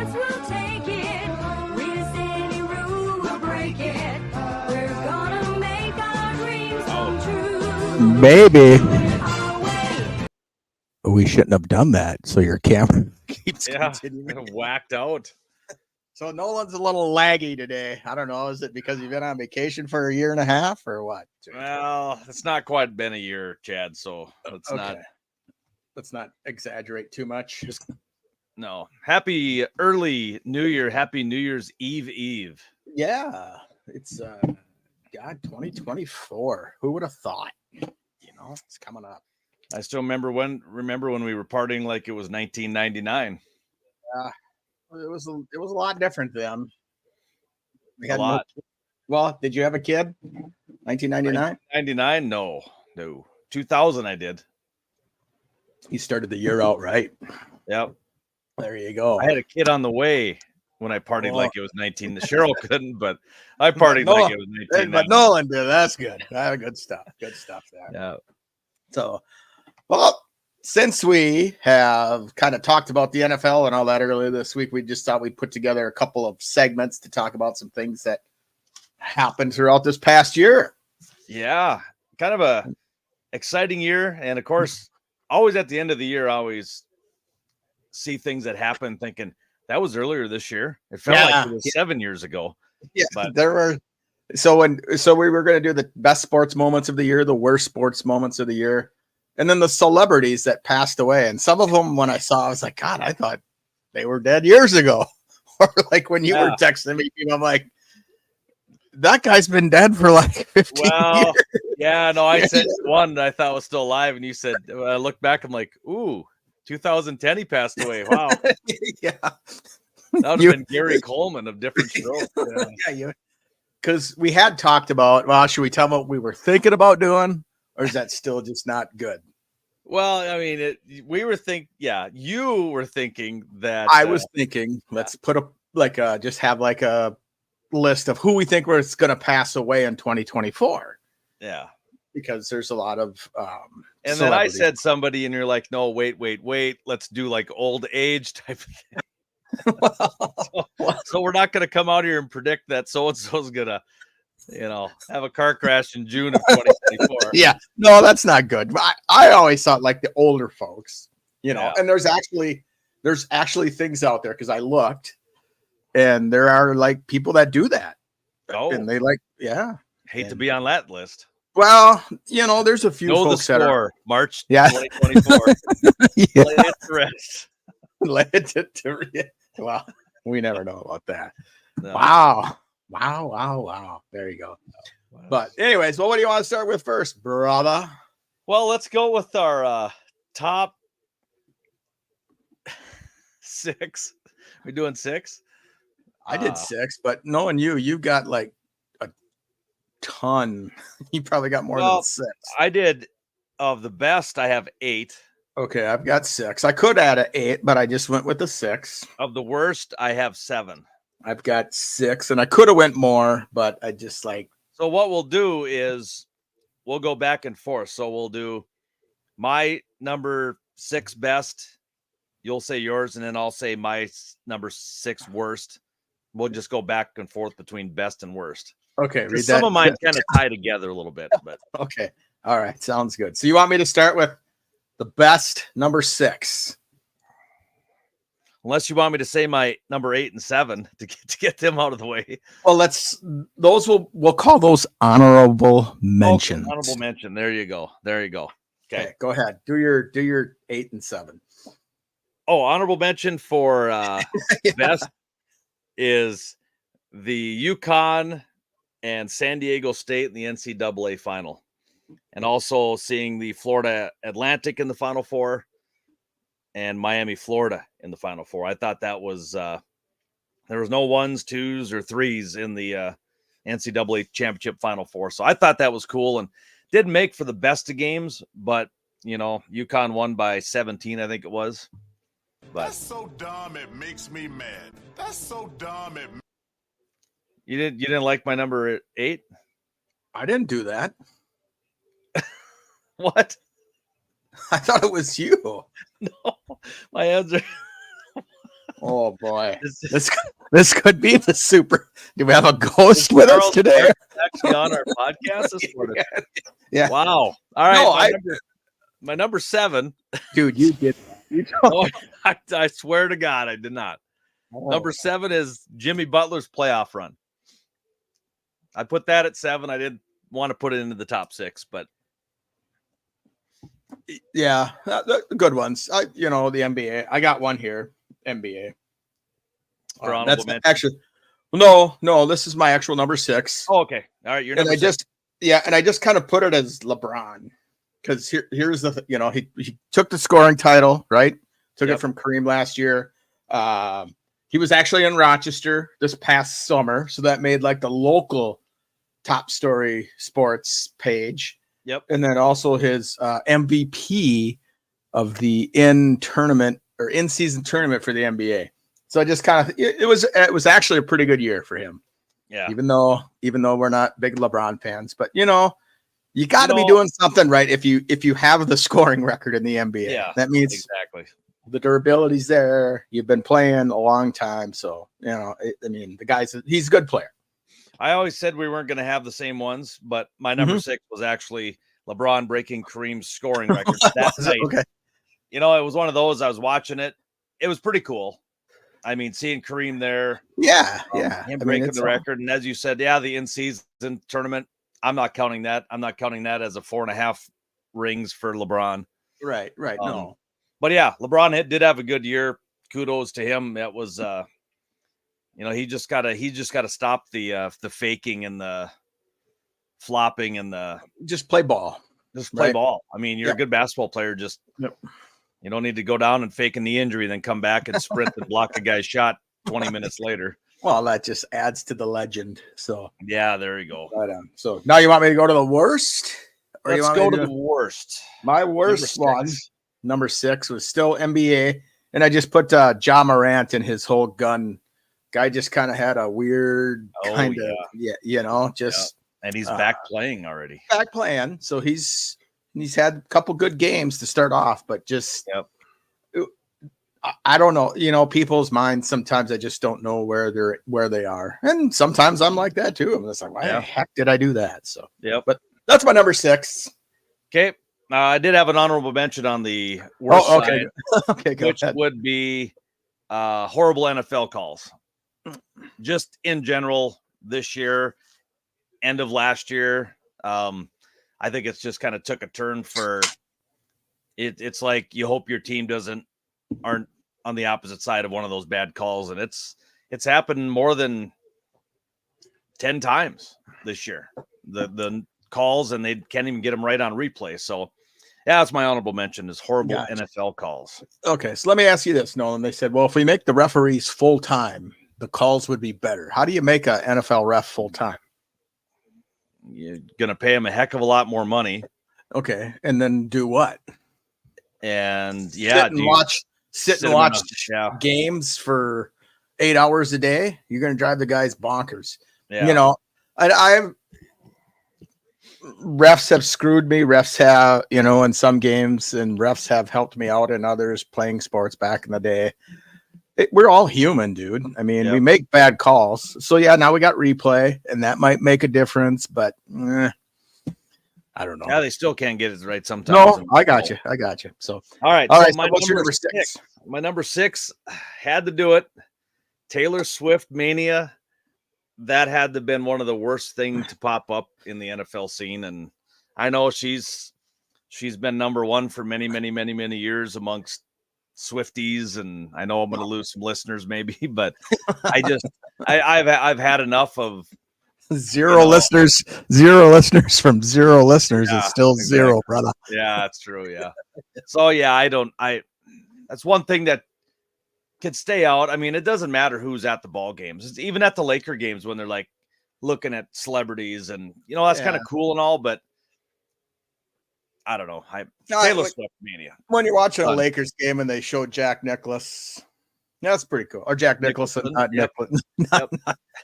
chance, we'll take it. Win any rule, we'll break it. We're gonna make our dreams come true. Baby. We shouldn't have done that. So your camera keeps continuing. Whacked out. So Nolan's a little laggy today. I don't know. Is it because you've been on vacation for a year and a half or what? Well, it's not quite been a year, Chad. So let's not exaggerate too much. No. Happy early New Year. Happy New Year's Eve. Yeah. It's God, 2024. Who would have thought? It's coming up. I still remember when we were partying like it was 1999. It was a lot different then. We had a lot. Well, did you have a kid? 1999? 99? No. 2000 I did. You started the year out right. Yep. There you go. I had a kid on the way when I partied like it was 19. Cheryl couldn't, but I partied like it was 19. But Nolan did. That's good. Good stuff. Good stuff there. Yeah. So, well, since we have kind of talked about the NFL and all that earlier this week, we just thought we'd put together a couple of segments to talk about some things that happened throughout this past year. Yeah, kind of a exciting year. And of course, always at the end of the year, I always see things that happen thinking that was earlier this year. It felt like it was 7 years ago. Yeah, but there were. So we were going to do the best sports moments of the year, the worst sports moments of the year, and then the celebrities that passed away. And some of them, when I saw, I was like, God, I thought they were dead years ago. Or like when you were texting me, I'm like, that guy's been dead for like 15 years. Yeah, no, I said one that I thought was still alive, and you said, I looked back, I'm like, ooh, 2010 he passed away. Wow. Yeah. That would have been Gary Coleman of different shows. Yeah, because we had talked about, well, should we tell them what we were thinking about doing, or is that still just not good? Well, I mean, you were thinking that I was thinking, let's put just have like a list of who we think was going to pass away in 2024. Yeah. Because there's a lot of and then I said somebody, and you're like, no, wait, let's do like old age type of thing. So we're not going to come out here and predict that so-and-so's going to, have a car crash in June of 2024. Yeah, no, that's not good. I always thought like the older folks, and there's actually things out there because I looked, and there are like people that do that. Oh, and they hate to be on that list. Well, there's a few folks the score, that are March 2024. Yeah. Lay it to rest. Lay it to rest. Well, we never know about that. No. Wow. There you go. Wow. But anyways, what do you want to start with first, brother? Well, let's go with our top 6. We're doing 6. I did 6, but knowing you've got like a ton. You probably got more than 6. I did of the best. I have 8. Okay, I've got 6. I could add an 8, but I just went with the 6. Of the worst, I have 7. I've got 6, and I could have went more, but I just like. So what we'll do is we'll go back and forth. So we'll do my number 6 best. You'll say yours, and then I'll say my number 6 worst. We'll just go back and forth between best and worst. Okay, read some of mine kind of tie together a little bit, but okay, all right, sounds good. So you want me to start with the best number 6? Unless you want me to say my number 8 and 7 to get them out of the way. Well, we'll call those honorable mentions. Okay, honorable mention. There you go. Okay, go ahead. Do your 8 and 7. Oh, honorable mention for best is the UConn and San Diego State in the NCAA final, and also seeing the Florida Atlantic in the Final Four and Miami, Florida in the Final Four. I thought that was there was no 1s, 2s, or 3s in the NCAA championship Final Four. So I thought that was cool and didn't make for the best of games, but UConn won by 17, I think it was. But that's so dumb it makes me mad. That's so dumb it. You didn't like my number 8? I didn't do that. What? I thought it was you. No, my answer. Oh boy, Is this could be the super. Do we have a ghost with us Charles today? Barkley actually on our podcast this morning? Yeah. Wow. All right. No, my number 7. dude, you did. You Oh, I swear to God, I did not. Oh. Number 7 is Jimmy Butler's playoff run. I put that at 7. I didn't want to put it into the top 6, but Yeah, the good ones. The NBA. I got one here. NBA. for honorable That's mention. actually no. This is my actual number 6. Oh, okay. All right. You're And number I 6. just kind of put it as LeBron because here's the he took the scoring title, right? Took Yep. it from Kareem last year. He was actually in Rochester this past summer, so that made like the local top story sports page. Yep. And then also his MVP of the in-season tournament for the NBA. So I just kind of it was actually a pretty good year for him. Yeah. Even though we're not big LeBron fans, but you got to be doing something right if you have the scoring record in the NBA. Yeah, that means exactly. the durability's there. You've been playing a long time, so he's a good player. I always said we weren't going to have the same ones, but my number 6 was actually LeBron breaking Kareem's scoring record that night. Okay. It was one of those. I was watching it. It was pretty cool. I mean, seeing Kareem there, Yeah. him breaking the record, and as you said, the in-season tournament. I'm not counting that. I'm not counting that as a 4.5 rings for LeBron. Right. No. But yeah, LeBron did have a good year. Kudos to him. That was, he just gotta stop the faking and the flopping and the Just play ball. just play Right. ball. I mean, you're a good basketball player. Just you don't need to go down and fake in the injury, then come back and sprint and block a guy's shot 20 minutes later. Well, that just adds to the legend. So Yeah, there you go. but, so now you want me to go to the worst? Or you Let's want me go to to do- the worst. My worst Number one, 6. number 6, was still NBA, and I just put Ja Morant and his whole gun. Guy just kind of had a weird kind of And he's back playing already. back playing. So he's had a couple good games to start off, but just I don't know. People's minds sometimes I just don't know where they are, and sometimes I'm like that too. I'm just like, why the heck did I do that? So but that's my number 6. Okay. I did have an honorable mention on the worst side, Okay, go which ahead. would be horrible NFL calls. Just in general, this year, end of last year, I think it's just kind of took a turn for it. It's like you hope your team aren't on the opposite side of one of those bad calls, and it's happened more than 10 times this year. The calls, and they can't even get them right on replay. So that's my honorable mention is horrible NFL calls. Okay, so let me ask you this, Nolan. They said, well, if we make the referees full time, the calls would be better. How do you make an NFL ref full time? You're gonna pay them a heck of a lot more money. Okay, and then do what? And sit and watch games for 8 hours a day. You're gonna drive the guys bonkers. Yeah. I've refs have screwed me. Refs have, in some games, and refs have helped me out in others playing sports back in the day. We're all human, dude. I mean, we make bad calls. So now we got replay, and that might make a difference, but I don't know. Yeah, they still can't get it right sometimes. No, I got you. So all right. So my what's your number 6? My number 6 had to do it. Taylor Swift mania. That had to have been one of the worst things to pop up in the NFL scene. And I know she's been number 1 for many, many, many, many years amongst Swifties. And I know I'm going to lose some listeners maybe, but I've had enough of zero listeners from 0 listeners is still exactly. 0, brother. Yeah, that's true. Yeah. So that's one thing that could stay out. I mean, it doesn't matter who's at the ball games. It's even at the Laker games when they're like looking at celebrities and that's kind of cool and all, but I don't know. Taylor Swift mania. When you're watching a Lakers game and they show Jack Nicklaus, that's pretty cool. Or Jack Nicholson, not Nicklaus.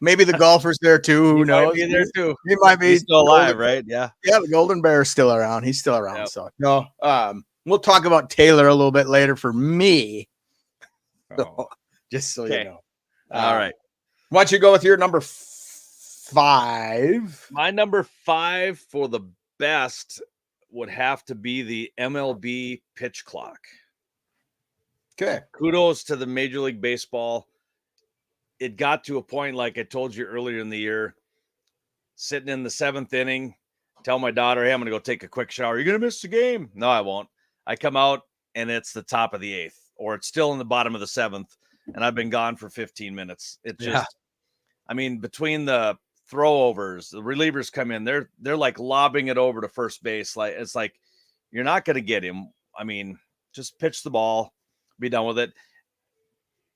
Maybe the golfer's there too. Who knows? Might be there too. He might be He's still alive, right? Yeah. Yeah, the Golden Bear is still around. He's still around. So we'll talk about Taylor a little bit later for me. So, Just so you Okay. know. All right. Why don't you go with your number 5? My number 5 for the best would have to be the MLB pitch clock. Okay. Kudos to the Major League Baseball. It got to a point, like I told you earlier in the year, sitting in the 7th inning, tell my daughter, hey, I'm going to go take a quick shower. You're going to miss the game. No, I won't. I come out and it's the top of the 8th, or it's still in the bottom of the 7th, and I've been gone for 15 minutes. It just, I mean, between the throwovers, the relievers come in, they're like lobbing it over to first base. Like, it's like, you're not going to get him. I mean, just pitch the ball, be done with it.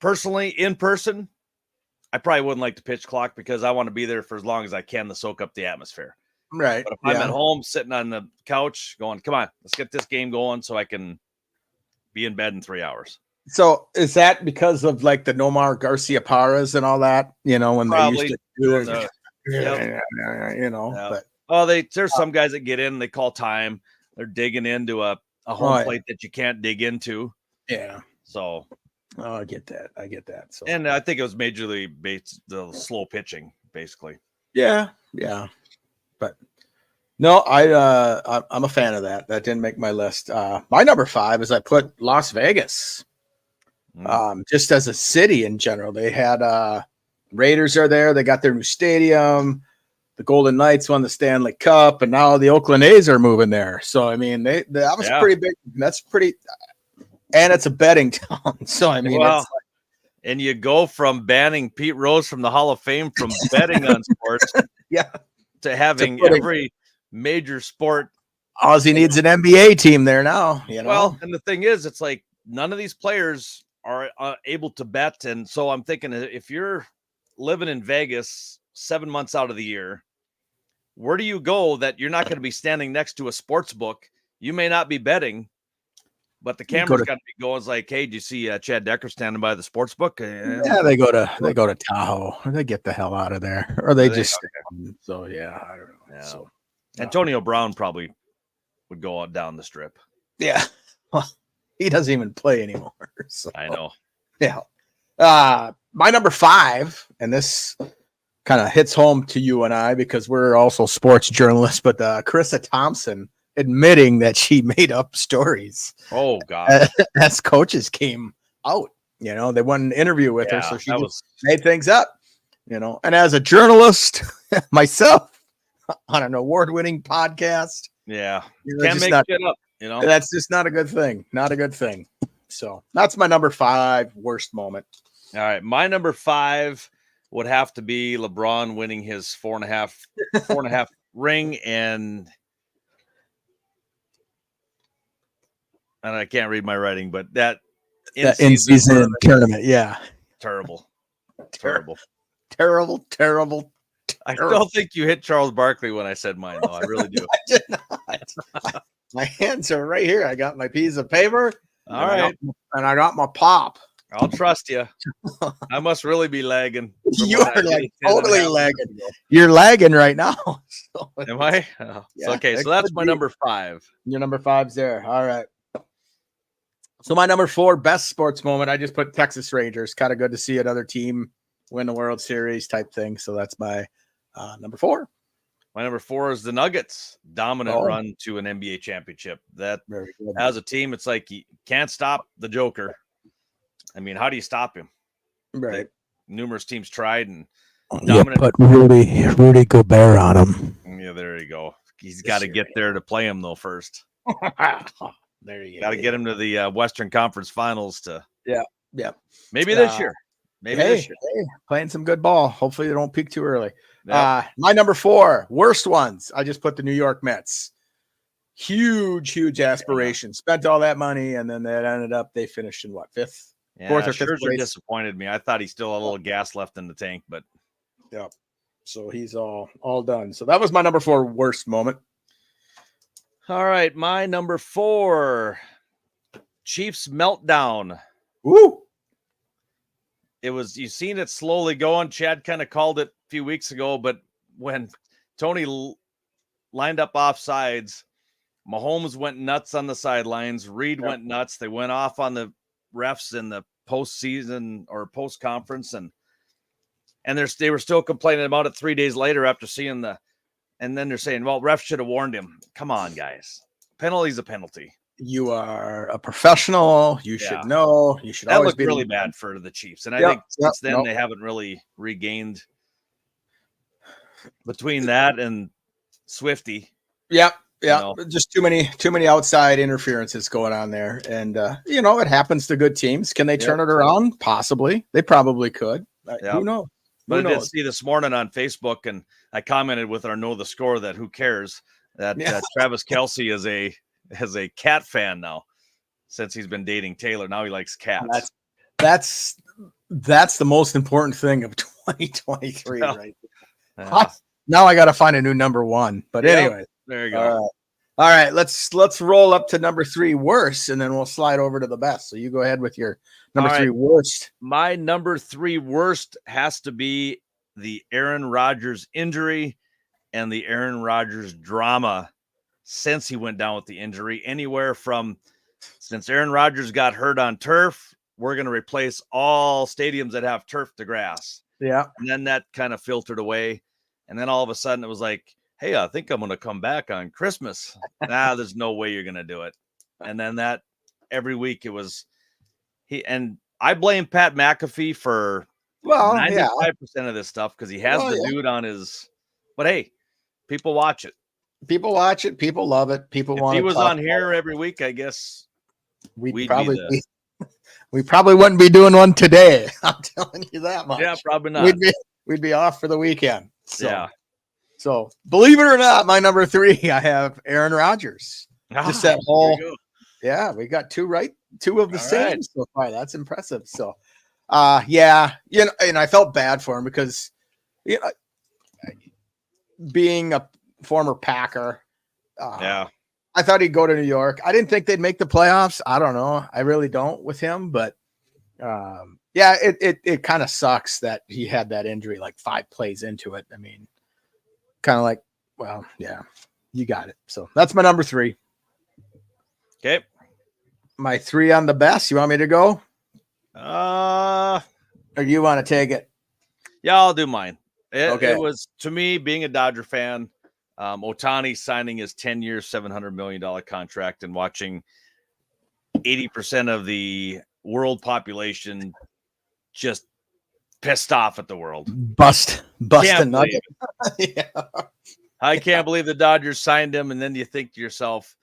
Personally, in person, I probably wouldn't like the pitch clock because I want to be there for as long as I can to soak up the atmosphere. Right. But if I'm at home sitting on the couch going, come on, let's get this game going so I can be in bed in 3 hours. So is that because of like the Nomar Garcia Paras and all that? You know, when Probably they used to do it, Yep. you know. Yep. But Oh, there's some guys that get in, they call time. They're digging into a home plate that you can't dig into. yeah. So, Oh, I get that. So and I think it was majorly based the slow pitching, basically. yeah. But no, I'm a fan of that. That didn't make my list. My number 5 is I put Las Vegas. Just as a city in general. They had Raiders are there, they got their new stadium. The Golden Knights won the Stanley Cup, and now the Oakland A's are moving there. So I mean, that was pretty big. That's pretty, and it's a betting town. So I mean, Well, it's like, and you go from banning Pete Rose from the Hall of Fame from betting on sports yeah, to having putting- every major sport. Ozzy needs an NBA team there now. You know, Well, and the thing is, it's like none of these players are able to bet. And so I'm thinking, if you're living in Vegas 7 months out of the year, where do you go that you're not going to be standing next to a sports book? You may not be betting, but the camera's got to be going. It's like, hey, do you see Chad Decker standing by the sports book? yeah, they go to Tahoe, or they get the hell out of there, or they just. So yeah, I don't know. Yeah. So Antonio Brown probably would go on down the strip. yeah, well, he doesn't even play anymore. So. I know. Yeah. My number 5, and this kind of hits home to you and I because we're also sports journalists, but Carissa Thompson admitting that she made up stories. Oh God. As coaches came out, you know, they won an interview with her, so she made things up, you know. And as a journalist myself on an award-winning podcast, yeah, can't make shit up, you know. That's just not a good thing. Not a good thing. So that's my number 5 worst moment. All right, my number 5 would have to be LeBron winning his 4.5 ring, and I can't read my writing, but that in-season tournament, yeah, terrible. I don't think you hit Charles Barkley when I said mine, though. I really do. I did not. My hands are right here. I got my piece of paper. All right, and I got my pop. I'll trust you. I must really be lagging. You are like totally lagging. You're lagging right now. So, am I? Oh, yeah, okay, so that's my number 5. Your number 5's there. All right. So my number 4 best sports moment, I just put Texas Rangers. Kind of good to see another team win the World Series type thing. So that's my number 4. My number 4 is the Nuggets. Dominant run to an NBA championship. That as a team, it's like you can't stop the Joker. I mean, how do you stop him? Right. Numerous teams tried, and put Rudy Gobert on him. Yeah, there you go. He's got to get there to play him though first. There you go. Got to get him to the Western Conference Finals to. Yeah. Maybe this year. Maybe this year. Playing some good ball. Hopefully they don't peak too early. Yep. My number 4 worst ones. I just put the New York Mets. Huge aspirations. Spent all that money, and then that ended up they finished in what, 5th? Yeah, 4th or 5th Scherzer place. disappointed me. I thought he still had a little gas left in the tank, but yeah. So he's all done. So that was my number 4 worst moment. all right, my number 4, Chiefs meltdown. Woo! It was, you've seen it slowly going. Chad kind of called it a few weeks ago, but when Tony lined up off sides, Mahomes went nuts on the sidelines. Reed went nuts. They went off on the refs in the postseason or post conference, and they were still complaining about it 3 days later after seeing and then they're saying, well, ref should have warned him. Come on, guys. Penalty's a penalty. You are a professional. You should know. You should that always looked be really bad for the Chiefs. And I think since then they haven't really regained between that and Swifty. Yep. Yeah. You know. Just too many outside interferences going on there. And it happens to good teams. Can they turn it around? Possibly. They probably could. Who knows? But I did see this morning on Facebook, and I commented with our Know the Score that who cares that Travis Kelce is a cat fan now since he's been dating Taylor. Now he likes cats. That's the most important thing of 2023, right? Now I got to find a new number one. But anyway, there you go. All right, let's roll up to number 3 worst, and then we'll slide over to the best. So you go ahead with your number 3 worst. My number 3 worst has to be the Aaron Rodgers injury and the Aaron Rodgers drama since he went down with the injury. Anywhere from since Aaron Rodgers got hurt on turf, we're going to replace all stadiums that have turf to grass. Yeah. And then that kind of filtered away. And then all of a sudden it was like, hey, I think I'm going to come back on Christmas. There's no way you're going to do it. And then that every week it was and I blame Pat McAfee for 95% of this stuff because he has the dude on his, but hey, people watch it. People watch it. People love it. People want. If he was on here every week, I guess we probably wouldn't be doing one today. I'm telling you that much. Yeah, probably not. We'd be off for the weekend. So believe it or not, my number 3, I have Aaron Rodgers. Just that whole. Yeah, we got 2 right. 2 of the same so far. That's impressive. So, and I felt bad for him because, being a former Packer, I thought he'd go to New York. I didn't think they'd make the playoffs. I don't know. I really don't with him, but it kind of sucks that he had that injury like 5 plays into it. I mean, kind of like, well, yeah, you got it. So that's my number 3. Okay. My 3 on the best. You want me to go? Or you want to take it? Yeah, I'll do mine. It was, to me, being a Dodger fan, Ohtani signing his 10-year, $700 million contract and watching 80% of the world population just pissed off at the world. Bust a nugget. I can't believe the Dodgers signed him. And then you think to yourself,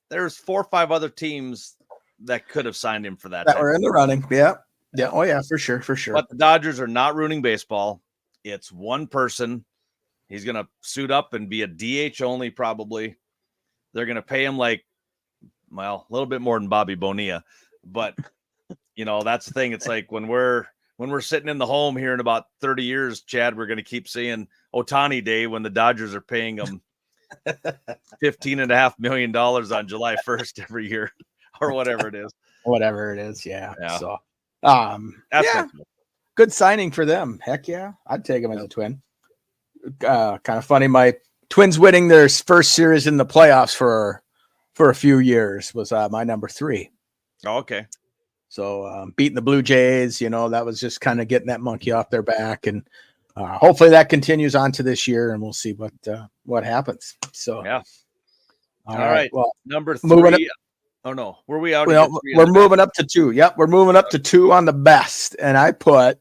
there's 4 or 5 other teams that could have signed him for that. That were in the running. Yeah. Yeah. Oh, yeah, for sure. But the Dodgers are not ruining baseball. It's one person. He's going to suit up and be a DH only, probably. They're going to pay him a little bit more than Bobby Bonilla. But, that's the thing. It's like when we're sitting in the home here in about 30 years, Chad, we're going to keep seeing Ohtani Day when the Dodgers are paying him $15.5 million on July 1st every year or whatever it is. Yeah. So, that's good signing for them. Heck yeah. I'd take him as a Twin. Kind of funny. My Twins winning their first series in the playoffs for a few years was my number 3. Oh, okay. So beating the Blue Jays, that was just kind of getting that monkey off their back. And hopefully that continues on to this year and we'll see what happens. So, yeah. All right. Well, number 3. Oh no, were we out? We're moving up to 2. Yep. We're moving up to 2 on the best. And I put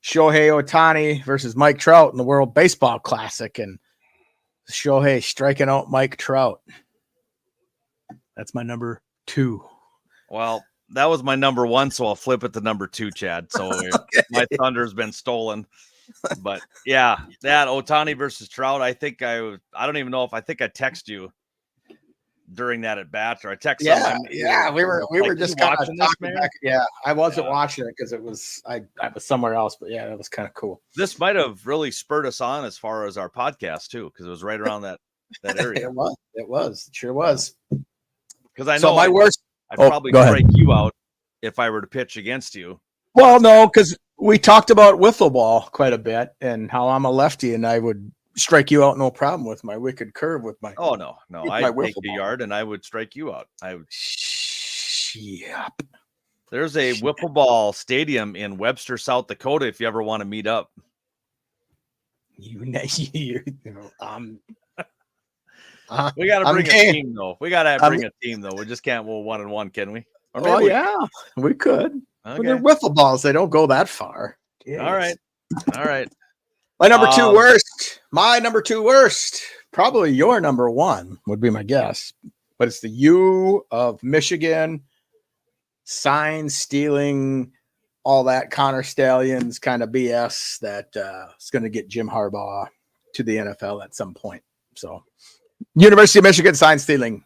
Shohei Ohtani versus Mike Trout in the World Baseball Classic and Shohei striking out Mike Trout. That's my number 2. Well, that was my number 1, so I'll flip it to number 2, Chad. So my thunder's been stolen. But yeah, that Ohtani versus Trout, I think I don't even know if I text you during that at bat or I text. Yeah, we were just kind of talking back. Yeah, I wasn't watching it because I was somewhere else, but yeah, that was kind of cool. This might have really spurred us on as far as our podcast too, because it was right around that area. It was. It sure was. Because I know my worst. I'd probably break you out if I were to pitch against you. Well, no, because we talked about wiffle ball quite a bit and how I'm a lefty and I would strike you out no problem with my wicked curve with my. Oh no, I'd take the yard and I would strike you out. I would. Yep. There's a wiffle ball stadium in Webster, South Dakota. If you ever want to meet up, You know, we got to I'm bring a game. team though. We got to I'm- bring a team though. We just can't roll 1-1, can we? Or Oh maybe we yeah, we could. can. But Okay. they're wiffle balls. They don't go that far. All right. All right. My number two Um, worst. My number two worst. Probably your number one would be my guess. But it's the U of Michigan. Sign stealing, all that Connor Stallions kind of BS that is going to get Jim Harbaugh to the NFL at some point. So, University of Michigan sign stealing.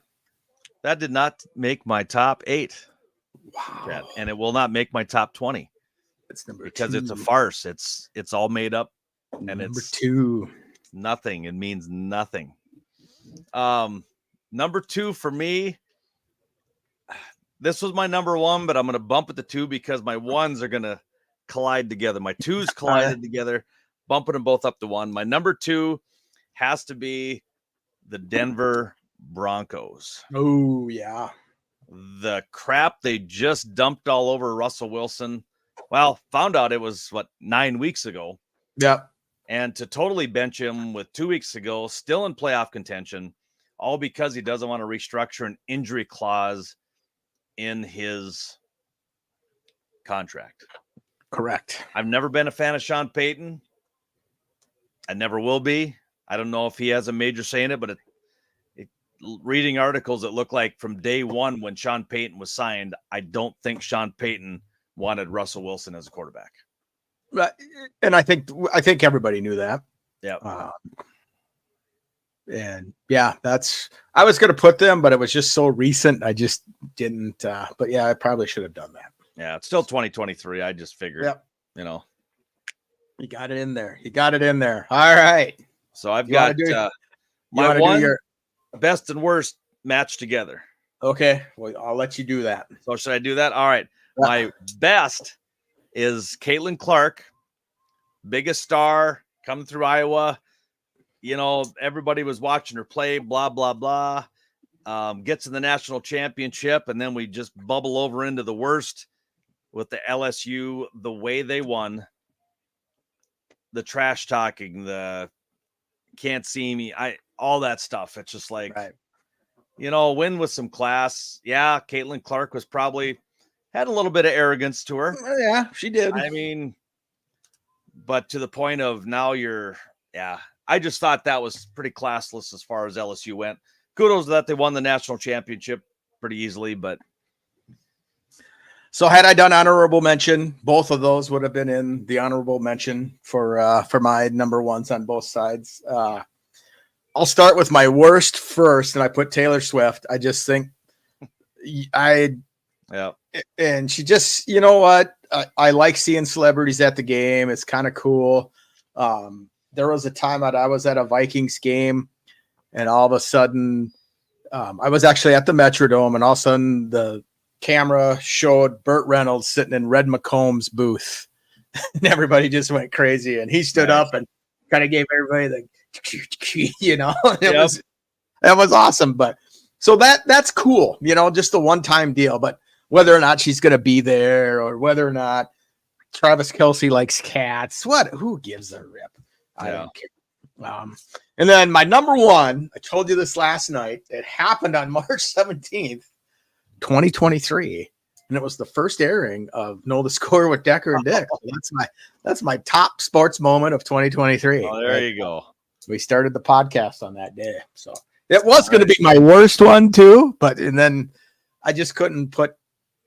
That did not make my top 8, Wow. Chad, and it will not make my top 20 It's number because two. it's a farce. It's all made up, and number it's two. nothing. It means nothing. Number 2 for me. This was my number 1, but I'm going to bump it to 2 because my 1s are going to collide together. My 2s collided together, bumping them both up to 1. My number 2 has to be the Denver Broncos. Oh yeah. The crap they just dumped all over Russell Wilson. Well, found out it was 9 weeks ago. Yep. And to totally bench him with 2 weeks ago, still in playoff contention, all because he doesn't want to restructure an injury clause in his contract. Correct. I've never been a fan of Sean Payton. I never will be. I don't know if he has a major say in it, but reading articles, it looked like from day one when Sean Payton was signed, I don't think Sean Payton wanted Russell Wilson as a quarterback. Right. And I think everybody knew that. Yeah. And yeah, I was going to put them, but it was just so recent. I just didn't. But yeah, I probably should have done that. Yeah. It's still 2023. I just figured, Yep. You got it in there. All right. So I've You wanna got do- my wanna do one your- best and worst match together. Okay. Well, I'll let you do that. So should I do that? All right. My best is Caitlin Clark, biggest star coming through Iowa. Everybody was watching her play, blah, blah, blah. Gets in the national championship, and then we just bubble over into the worst with the LSU, the way they won, the trash talking, the can't see me, all that stuff. It's just like, Right. win with some class. Yeah, Caitlin Clark was probably had a little bit of arrogance to her. Yeah, she did. I mean, but to the point of now I just thought that was pretty classless as far as LSU went. Kudos that they won the national championship pretty easily, but So had I done honorable mention, both of those would have been in the honorable mention for my number ones on both sides. I'll start with my worst first, and I put Taylor Swift. I just think and she just, you know what? I like seeing celebrities at the game. It's kind of cool. There was a time that I was at a Vikings game, and all of a sudden, I was actually at the Metrodome, and all of a sudden the camera showed Burt Reynolds sitting in Red McComb's booth, and everybody just went crazy. And he stood up and kind of gave everybody the, that was awesome. But so that's cool, just a one-time deal. But whether or not she's going to be there, or whether or not Travis Kelce likes cats, who gives a rip? I don't care. And then my number one, I told you this last night. It happened on March 17th, 2023. And it was the first airing of Know the Score with Decker and Dick. That's my top sports moment of 2023. Oh, there you go. We started the podcast on that day. So it was going to be my worst one too, and then I just couldn't put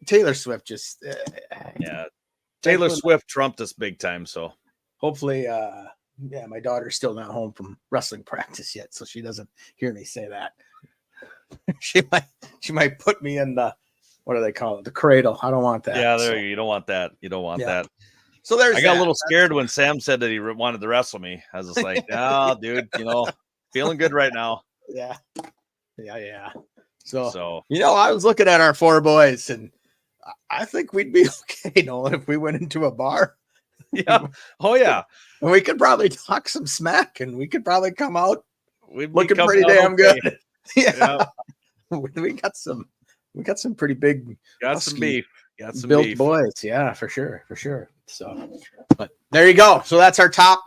Taylor Swift Taylor Swift trumped us big time. So hopefully, my daughter's still not home from wrestling practice yet, so she doesn't hear me say that. she might put me in the, what do they call it? The cradle. I don't want that. Yeah, you don't want that. You don't want that. So I got a little scared when Sam said that he wanted to wrestle me. I was just like, oh, dude, feeling good right now. Yeah. So I was looking at our four boys, and I think we'd be okay, Nolan, if we went into a bar. Yeah. Oh yeah. And we could probably talk some smack, and we could probably come out We'd looking pretty damn good. Yeah. We got some pretty big some beef. Got some Built beef. boys. Yeah, for sure. So, but there you go. So that's our top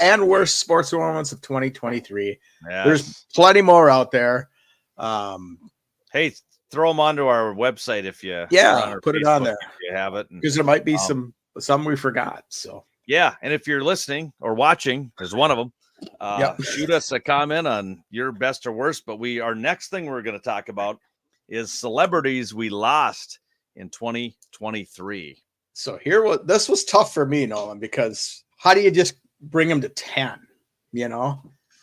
and worst sports moments of 2023. There's Yes. plenty more out there. Hey, throw them onto our website if you Yeah, or on our put it on Facebook there. if you have it. And, because there might be Um, some we forgot. So yeah, and if you're listening or watching, there's one of them. Yep. Shoot us a comment on your best or worst. But our next thing we're going to talk about is celebrities we lost in 2023. So this was tough for me, Nolan, because how do you just bring them to 10? You know,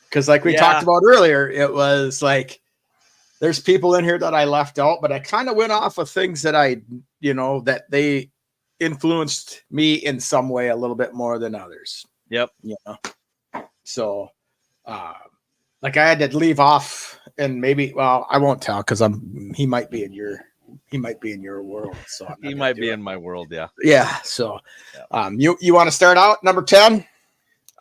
because like we talked about earlier, it was like there's people in here that I left out, but I kind of went off of things that that they influenced me in some way a little bit more than others. Yep. You know, so like I had to leave off, and maybe I won't tell because he might be in your world. So He might be in my world. Yeah. Yeah. So you want to start out number 10?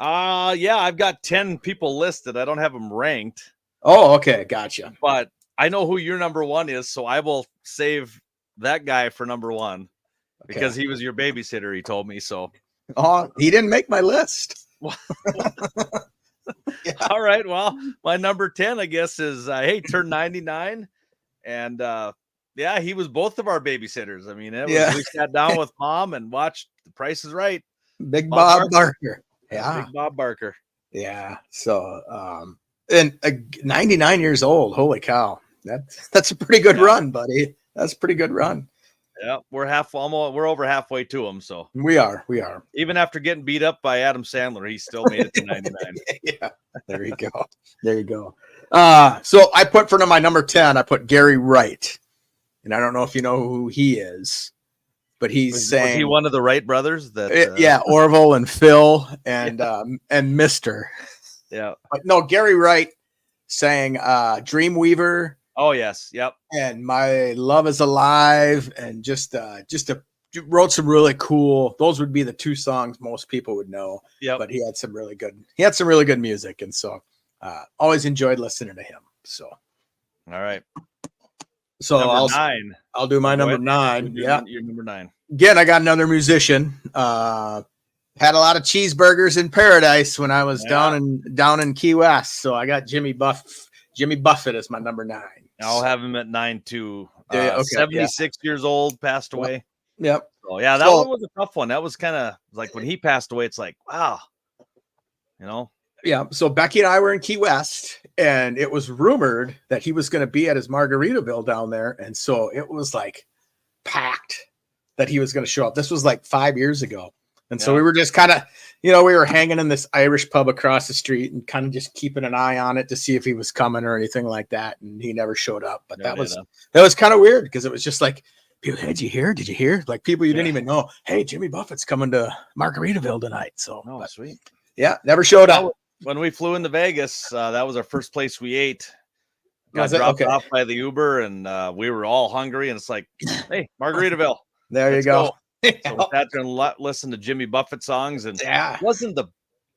Yeah, I've got 10 people listed. I don't have them ranked. Oh, okay, gotcha. But I know who your number one is, so I will save that guy for number one because he was your babysitter. He told me so. Oh, he didn't make my list. Yeah. All right. Well, my number 10, I guess, is turned 99, and he was both of our babysitters. I mean, we sat down with Mom and watched The Price is Right. Big Bob Barker. Yeah, Big Bob Barker. Yeah. So, and 99 years old. Holy cow! That's a pretty good run, buddy. That's a pretty good run. Yeah, we're over halfway to him. So we are. Even after getting beat up by Adam Sandler, he still made it to 99. Yeah. There you go. So I put for my number 10, I put Gary Wright, and I don't know if you know who he is, but was he one of the Wright brothers? Orville and Phil and Mister. Yeah. But no, Gary Wright sang Dreamweaver. Oh yes, yep. And My Love Is Alive, and just wrote some really cool. Those would be the two songs most people would know. Yeah. But he had some really good music, and so always enjoyed listening to him. So all right. So number 9. I'll do my number 9. Yeah, your number 9. Again, I got another musician. Had a lot of cheeseburgers in paradise when I was down in Key West. So I got Jimmy Buffett as my number 9. I'll have him at 9 too. 76 years old, passed away. Yep. So that one was a tough one. That was kind of like when he passed away, it's like, wow. Yeah. So Becky and I were in Key West, and it was rumored that he was going to be at his Margaritaville down there. And so it was like packed that he was going to show up. This was like 5 years ago. And so we were just kind of, we were hanging in this Irish pub across the street and kind of just keeping an eye on it to see if he was coming or anything like that. And he never showed up. But that was kind of weird because it was just like, did you hear? Like people you didn't even know. Hey, Jimmy Buffett's coming to Margaritaville tonight. So, sweet. Yeah, never showed up. When we flew into Vegas, that was our first place we ate. Got dropped off by the Uber, and we were all hungry. And it's like, hey, Margaritaville. There you go. So we sat there and listened to Jimmy Buffett songs, and it wasn't the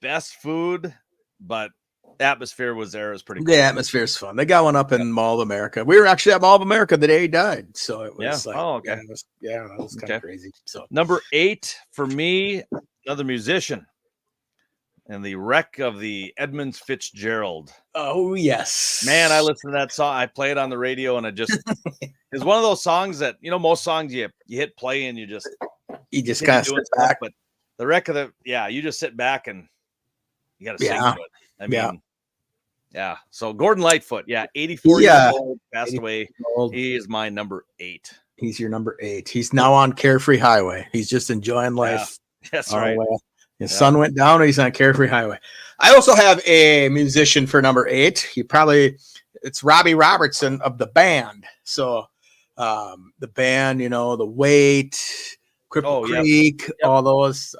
best food, but the atmosphere was there. It was pretty cool. The atmosphere's fun. They got one up in Mall of America. We were actually at Mall of America the day he died. So it was like, that was kind of crazy. So number 8 for me, another musician, and the wreck of the Edmunds Fitzgerald. Oh, yes. Man, I listened to that song. I play it on the radio, and it's one of those songs that, most songs you hit play and you just kind of sit back. But the wreck of you just sit back and you got to sing to it. I mean, So Gordon Lightfoot, 84 years old, passed away. He is my number 8. He's your number 8. He's now on Carefree Highway. He's just enjoying life. Yeah. That's right. His sun went down, and he's on Carefree Highway. I also have a musician for number 8. It's Robbie Robertson of the band. So the band, The Weight, Cripple Creek, all those.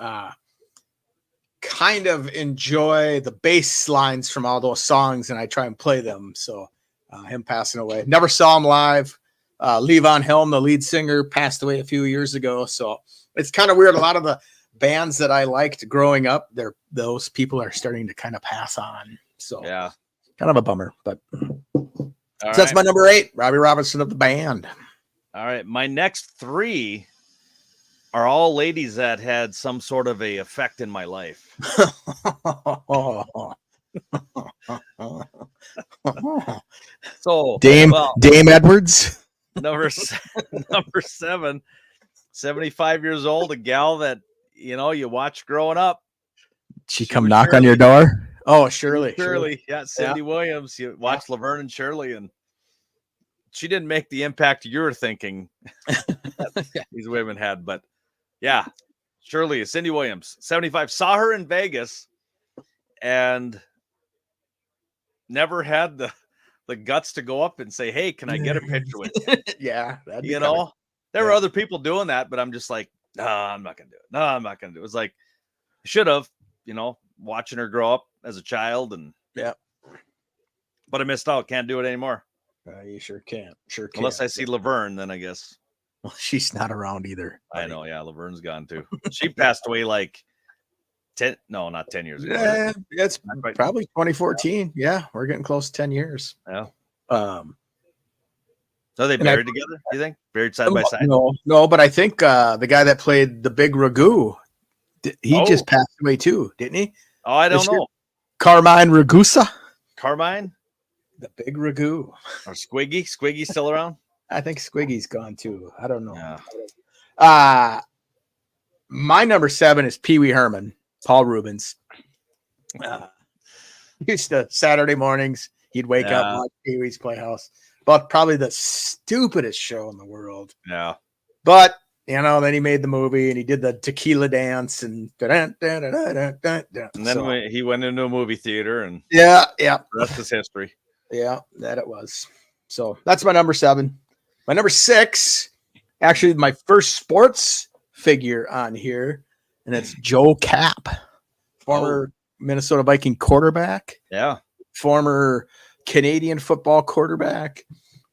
Kind of enjoy the bass lines from all those songs, and I try and play them. So him passing away. Never saw him live. Levon Helm, the lead singer, passed away a few years ago. So it's kind of weird. A lot of the bands that I liked growing up, those people are starting to kind of pass on. So kind of a bummer. But that's my number 8, Robbie Robertson of the band. All right. My next three are all ladies that had some sort of a effect in my life. So Dame well, Dame Edwards. number 7, 75 years old, a gal that you watch growing up. She She come was knock on your Shirley. door. Oh, Shirley. Shirley, yeah, Cindy Williams. You watch Laverne and Shirley, and she didn't make the impact you were thinking these women had, but yeah, Shirley, Cindy Williams, 75. Saw her in Vegas, and never had the guts to go up and say, "Hey, can I get a picture with you?" Yeah, that'd be You kinda- know, there were other people doing that, but I'm just like, no, I'm not gonna do it. No, I'm not gonna do it. It was like, I should have, watching her grow up as a child, and Yeah. but I missed out. Can't do it anymore. You sure can't. Sure can't. Unless I see Laverne, then I guess. Well, she's not around either. I know. Yeah, Laverne's gone too. She passed away like 10. No, not 10 years ago. Yeah, it's Not quite. probably 2014. Yeah, we're getting close to 10 years. Yeah. So Are they buried together? You think buried side by side? No, but I think the guy that played the big Ragu, he Oh. just passed away too, didn't he? Oh, I don't This year? know. Carmine Ragusa, Carmine the big Ragu. or Squiggy? Squiggy still around? I think Squiggy's gone too. I don't know. Yeah. My number 7 is Pee Wee Herman, Paul Rubens. Used to Saturday mornings, he'd wake up and watch Pee Wee's Playhouse. But probably the stupidest show in the world. Yeah. But then he made the movie and he did the tequila dance and And then he went into a movie theater, and yeah, the rest is history. that it was. So that's my number 7. My number 6, actually my first sports figure on here, and it's Joe Cap, former Minnesota Viking quarterback, Yeah. former Canadian football quarterback.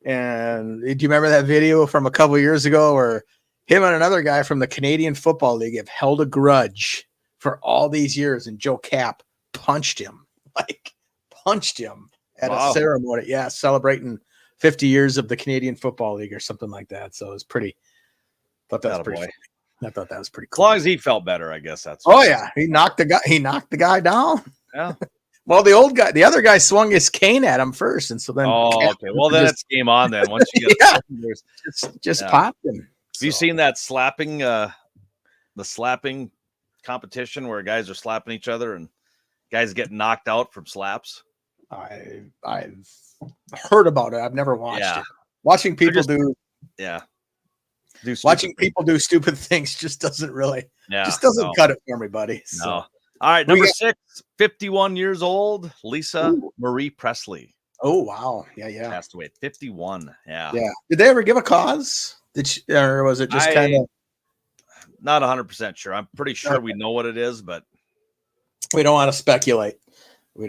And do you remember that video from a couple of years ago where him and another guy from the Canadian Football League have held a grudge for all these years, and Joe Cap punched him at a ceremony. Yeah, celebrating 50 years of the Canadian Football League or something like that. So it was pretty. I thought that was pretty As cool. long as he felt better, I guess that's. Oh yeah, he knocked the guy down. Yeah. Well, the other guy swung his cane at him first, and so then Okay. Well, then it's game on. Then once you get just popped him. Have you seen that slapping, the slapping competition where guys are slapping each other and guys get knocked out from slaps? I've heard about it. I've never watched it. Watching people people do stupid things just doesn't cut it for me, buddy. So. No. All right, number 6, 51 years old, Lisa Marie Presley. Oh wow, yeah. Passed away at 51. Yeah. Did they ever give a cause? Or was it just kind of? Not 100% sure. I'm pretty sure we know what it is, but we don't want to speculate. We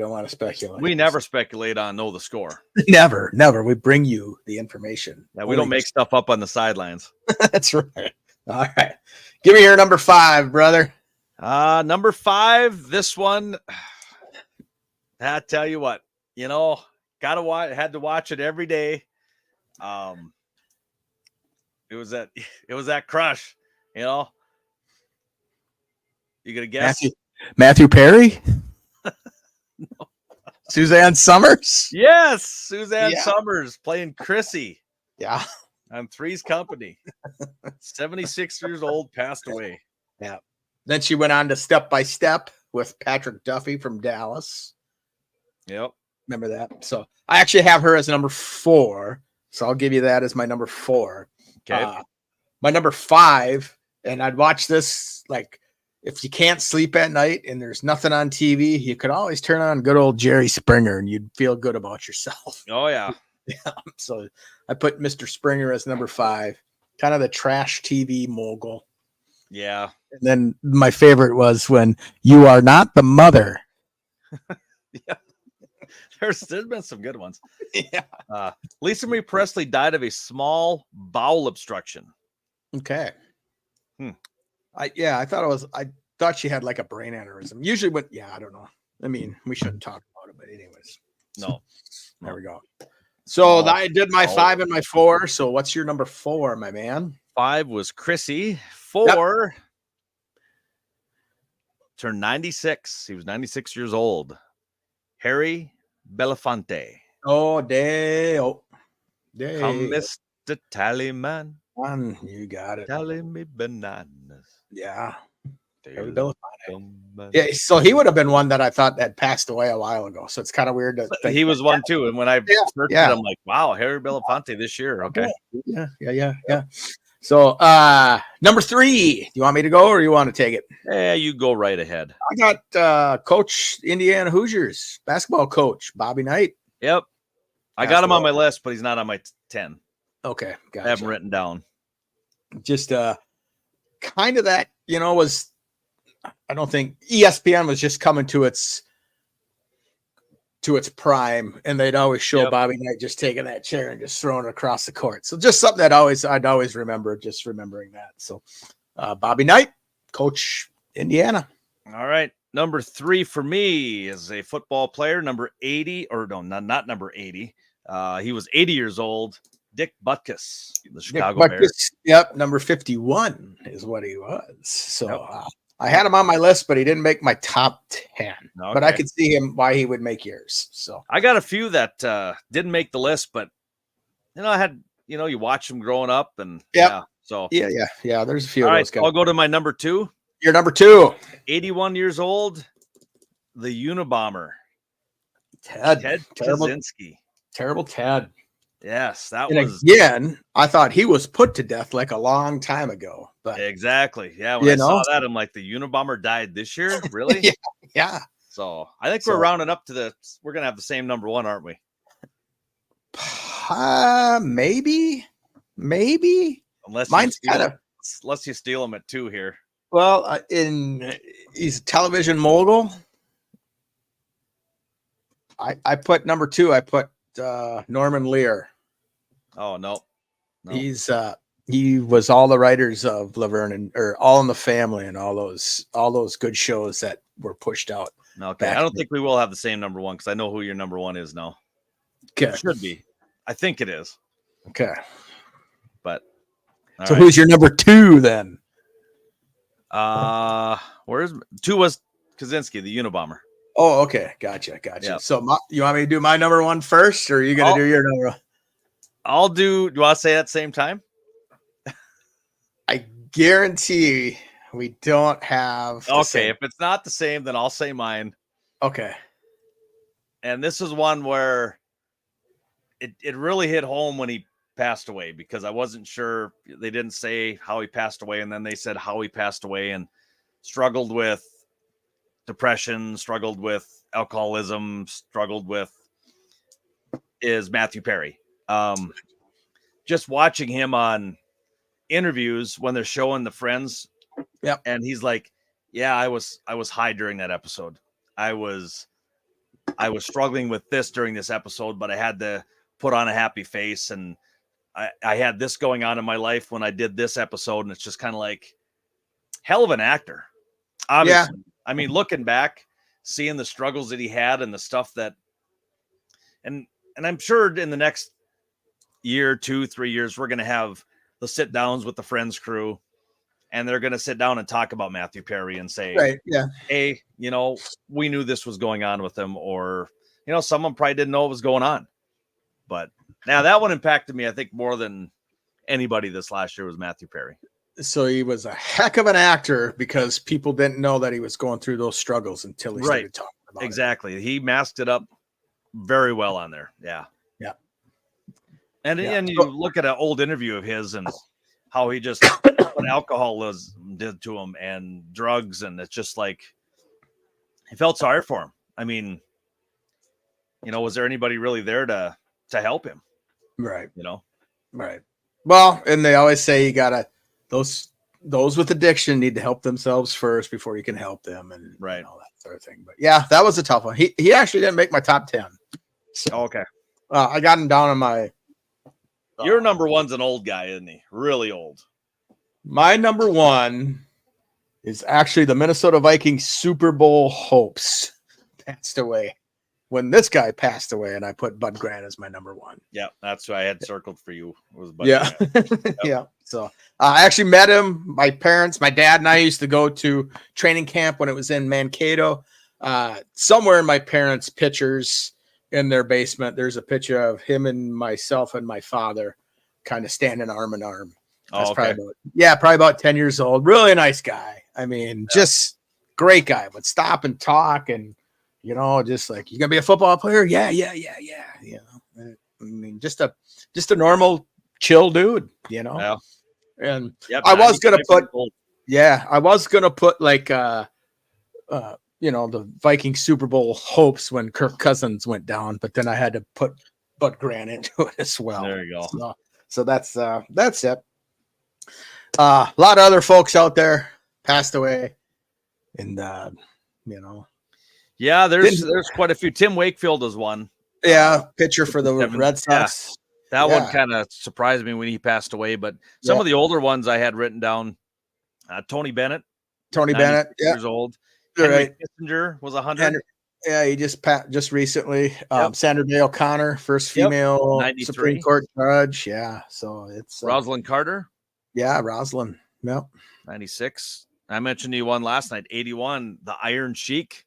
never speculate on know the score. Never. We bring you the information. Yeah, we don't make stuff up on the sidelines. That's right. All right, give me your number 5, brother. Number 5, this one. I tell you what, had to watch it every day. It was that crush, You gonna guess? Matthew Perry? No. Suzanne Summers? Yes, Suzanne Summers playing Chrissy. Yeah. On Three's Company. 76 years old, passed away. Yeah. Then she went on to Step by Step with Patrick Duffy from Dallas. Yep. Remember that? So I actually have her as number 4. So I'll give you that as my number 4. Okay. My number 5, and I'd watch this like if you can't sleep at night and there's nothing on TV, you could always turn on good old Jerry Springer and you'd feel good about yourself. Oh, yeah. So I put Mr. Springer as number 5, kind of the trash TV mogul. Yeah. And then my favorite was when You Are Not the Mother. Yeah. There's been some good ones. Yeah. Lisa Marie Presley died of a small bowel obstruction. Okay. I thought she had like a brain aneurysm. Usually I don't know. I mean, we shouldn't talk about it, but anyways. No. There we go. So Oh, I did my oh. 5 and my 4. So what's your number 4, my man? 5 was Chrissy. 4 turned 96. He was 96 years old. Harry Belafonte. Oh, Dale. Come, Dale. Mr. Tallyman. You got it. Tally me bananas. Yeah. Harry They Belafonte. come back. Yeah, so he would have been one that I thought that passed away a while ago. So it's kind of weird to think He was that- one too. And when I searched yeah. it, I'm like, wow, Harry Belafonte this year. Okay. Yeah. So number 3. Do you want me to go or you want to take it? Yeah, you go right ahead. I got Coach Indiana Hoosiers basketball coach Bobby Knight. Yep. I got him on my list, but he's not on my 10. Okay, I have him gotcha. written down. Just kind of that, was I don't think ESPN was just coming to its prime, and they'd always show Bobby Knight just taking that chair and just throwing it across the court. So just something that I'd always remember, just remembering that. So Bobby Knight, Coach Indiana. All right. Number 3 for me is a football player, number 80, or no, not number 80. He was 80 years old. Dick Butkus, the Chicago Bears. Yep, number 51 is what he was. So I had him on my list, but he didn't make my top 10. Okay. But I could see him why he would make yours. So I got a few that didn't make the list, but I had you watch them growing up, and so yeah. There's a few all of right, those guys. I'll go to my number 2. You're number 2. 81 years old, the Unabomber, Ted terrible. Kaczynski. Terrible Ted. Yes, that And was again. I thought he was put to death like a long time ago. But exactly. Yeah, when I saw that, I'm like, the Unabomber died this year, really? yeah. So I think we're rounding up to we're gonna have the same number 1, aren't we? Maybe. Unless mine's unless you steal them at 2 here. Well, he's a television mogul. I put number 2. I put Norman Lear. Oh no. He was all the writers of Laverne or All in the Family and all those good shows that were pushed out. Okay, I don't think we will have the same number 1 because I know who your number 1 is now. Okay, it should be. I think it is. Okay, but so who's your number 2 then? Where's 2 was Kaczynski, the Unabomber. Oh, okay, gotcha. Yep. So you want me to do my number 1 first, or are you gonna do your number 1? I'll do. Do you want to say at the same time? I guarantee we don't have. Okay, if it's not the same, then I'll say mine. Okay. And this is one where it really hit home when he passed away, because I wasn't sure. They didn't say how he passed away, and then they said how he passed away, and struggled with depression, struggled with alcoholism, struggled with is Matthew Perry. Just watching him on interviews when they're showing the friends. Yep. And he's like, yeah, I was high during that episode. I was struggling with this during this episode, but I had to put on a happy face, and I had this going on in my life when I did this episode. And it's just kind of like, hell of an actor. Obviously. Yeah. I mean, looking back, seeing the struggles that he had and the stuff that, and I'm sure in the next year, 2, 3 years, we're going to have the sit downs with the Friends crew, and they're going to sit down and talk about Matthew Perry and say, right, yeah, hey, we knew this was going on with him, or, someone probably didn't know what was going on. But now that one impacted me, I think, more than anybody this last year was Matthew Perry. So he was a heck of an actor because people didn't know that he was going through those struggles until he started talking about it. Exactly. He masked it up very well on there. Yeah. Yeah. And you look at an old interview of his and how he just what alcoholism did to him and drugs, and it's just like he felt sorry for him. I mean, was there anybody really there to help him? Right. Right. Well, and they always say you gotta those with addiction need to help themselves first before you can help them, and all that sort of thing. But yeah, that was a tough one. He actually didn't make my top 10. So, okay. I got him down on my. Your number 1's an old guy, isn't he? Really old. My number 1 is actually the Minnesota Vikings Super Bowl hopes. Passed away. when this guy passed away, and I put Bud Grant as my number one. Yeah, that's what I had circled for you. Was Bud Yeah. Grant. Yeah. So I actually met him. My parents, my dad and I used to go to training camp when it was in Mankato. Somewhere in my parents' pictures in their basement, there's a picture of him and myself and my father kind of standing arm in arm. That's probably about 10 years old. Really nice guy. I mean, just great guy. Would stop and talk, and just like, you gonna be a football player? Yeah. You know, I mean, just a normal, chill dude. Yeah. And Yep, I was gonna 95 put like the Viking Super Bowl hopes when Kirk Cousins went down, but then I had to put Bud Grant into it as well. There you go. So that's it. A lot of other folks out there passed away, and Yeah, there's quite a few. Tim Wakefield is one. Pitcher for the Red Sox. That one kind of surprised me when he passed away, but some of the older ones I had written down. Tony Bennett, years old. Henry Kissinger was 100. Yeah, he just recently. Sandra Day O'Connor, first female 93. Supreme Court judge. Yeah, so it's Rosalind Carter. Yeah, Rosalind. Yep. 96. I mentioned you one last night. 81. The Iron Sheik.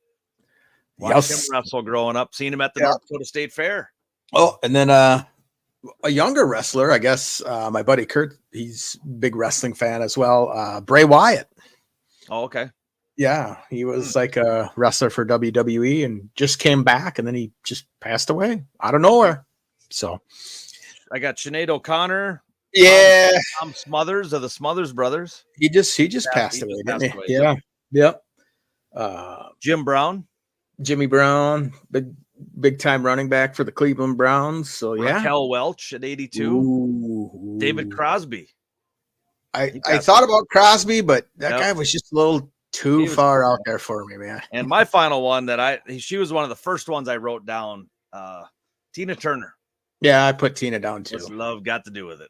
Watched him wrestle growing up. Seen him at the North Dakota State Fair. Oh, and then a younger wrestler, I guess. My buddy Kurt. He's a big wrestling fan as well. Bray Wyatt. Oh, okay. Yeah, he was like a wrestler for WWE and just came back, and then he just passed away out of nowhere. So I got Sinead O'Connor. Yeah, Tom Smothers of the Smothers Brothers. He just passed away, didn't he? Yeah. Yep. Jim Brown. Jimmy Brown, big time running back for the Cleveland Browns. So Raquel Welch at 82. Ooh. David Crosby. I thought about Crosby, but that guy was just a little too far out there for me, man. And my final one she was one of the first ones I wrote down. Tina Turner. Yeah, I put Tina down too. What's love got to do with it?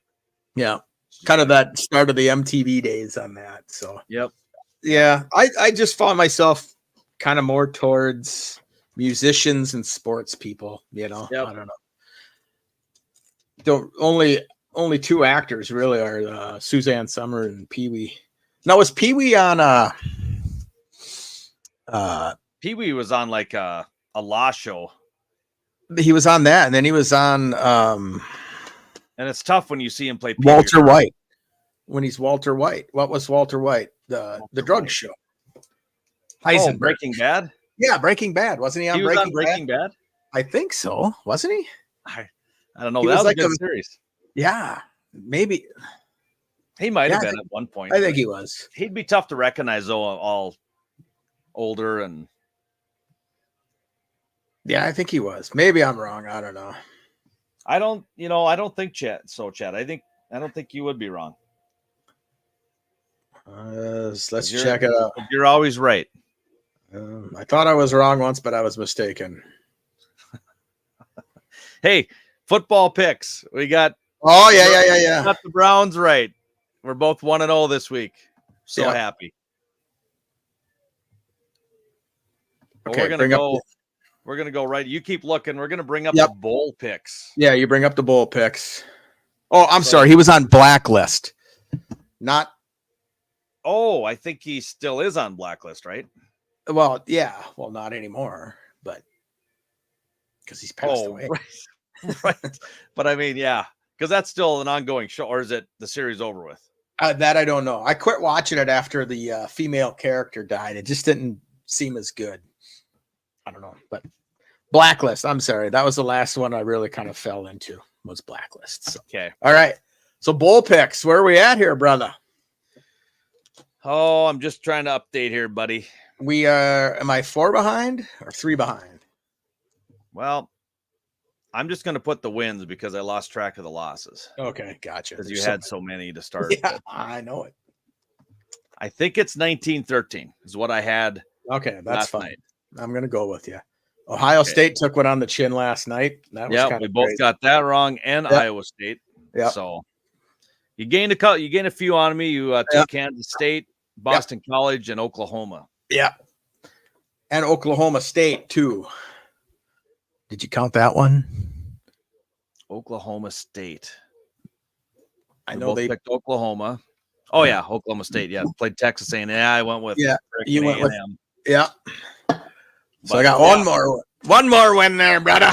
Yeah, kind of that start of the MTV days on that. So yeah, I just found myself kind of more towards musicians and sports people. I don't know. Only two actors really are Suzanne Summer and Pee Wee. Now, was Pee Wee on Pee Wee was on like a law show. He was on that, and then he was on and it's tough when you see him play Pee Walter White. When he's Walter White. What was Walter White? The drug show. Heisenberg. Breaking Bad? Yeah, Breaking Bad. Wasn't he on Breaking Bad? I think so. Wasn't he? I don't know. That was like a good series. Yeah, maybe. He might have been at one point. I think he was. He'd be tough to recognize, though, all older and. Yeah, I think he was. Maybe I'm wrong. I don't know. I don't think Chad. I don't think you would be wrong. Let's check it out. You're always right. I thought I was wrong once, but I was mistaken. Hey, football picks. We got. Oh yeah. Got the Browns right. We're both 1-0 this week. So happy. Okay, we're gonna go right. You keep looking. We're gonna bring up the bowl picks. Yeah, you bring up the bowl picks. Oh, I'm sorry. He was on Blacklist. Not. Oh, I think he still is on Blacklist, right? Well, yeah. Well, not anymore, but because he's passed away. Right. But I mean, yeah, because that's still an ongoing show, or is it the series over with? That I don't know. I quit watching it after the female character died. It just didn't seem as good. I don't know, but Blacklist. I'm sorry. That was the last one I really kind of fell into was Blacklist. So. Okay. All right. So bowl picks. Where are we at here, brother? Oh, I'm just trying to update here, buddy. We are. Am I 4 behind or 3 behind? Well, I'm just going to put the wins because I lost track of the losses. Okay, gotcha. Because you had so many to start. Yeah, I know it. I think it's 19-13 is what I had. Okay, that's fine. Night. I'm going to go with you. Ohio State took one on the chin last night. That was we both got that wrong, and Iowa State. Yeah. So you gained a few on me. You took Kansas State, Boston College, and Oklahoma. Yeah. And Oklahoma State too. Did you count that one? Oklahoma State. I We know both they. picked Oklahoma. Oh yeah, Oklahoma State. Yeah, played Texas A&M. Yeah, I went with Yeah, you went with. A&M. Yeah. So I But, got one more win there, brother.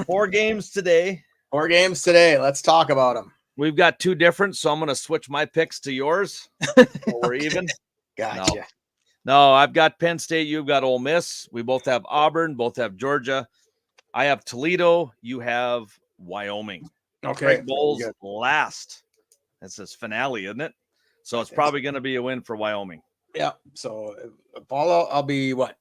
4 games today. 4 games today. Let's talk about them. We've got 2 different, so I'm going to switch my picks to yours. So we're even. Gotcha. No, I've got Penn State. You've got Ole Miss. We both have Auburn. Both have Georgia. I have Toledo. You have Wyoming. Okay. Craig Bowles last. That's his finale, isn't it? So it's probably going to be a win for Wyoming. Yeah. So I'll be what?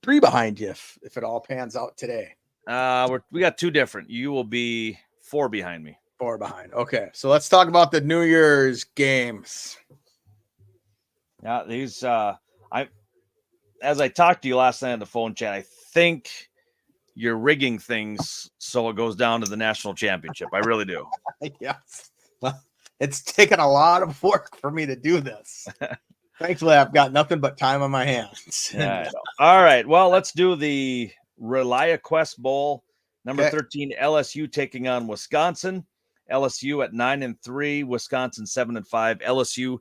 3 behind you if it all pans out today. We got 2 different. You will be 4 behind me. 4 behind. Okay. So let's talk about the New Year's games. Yeah, these as I talked to you last night on the phone chat, I think you're rigging things so it goes down to the national championship. I really do. Yes. Well, it's taken a lot of work for me to do this. Thankfully, I've got nothing but time on my hands. Yeah, all right. Well, let's do the ReliaQuest Bowl. Number 13, LSU taking on Wisconsin. LSU at 9-3, Wisconsin 7-5. LSU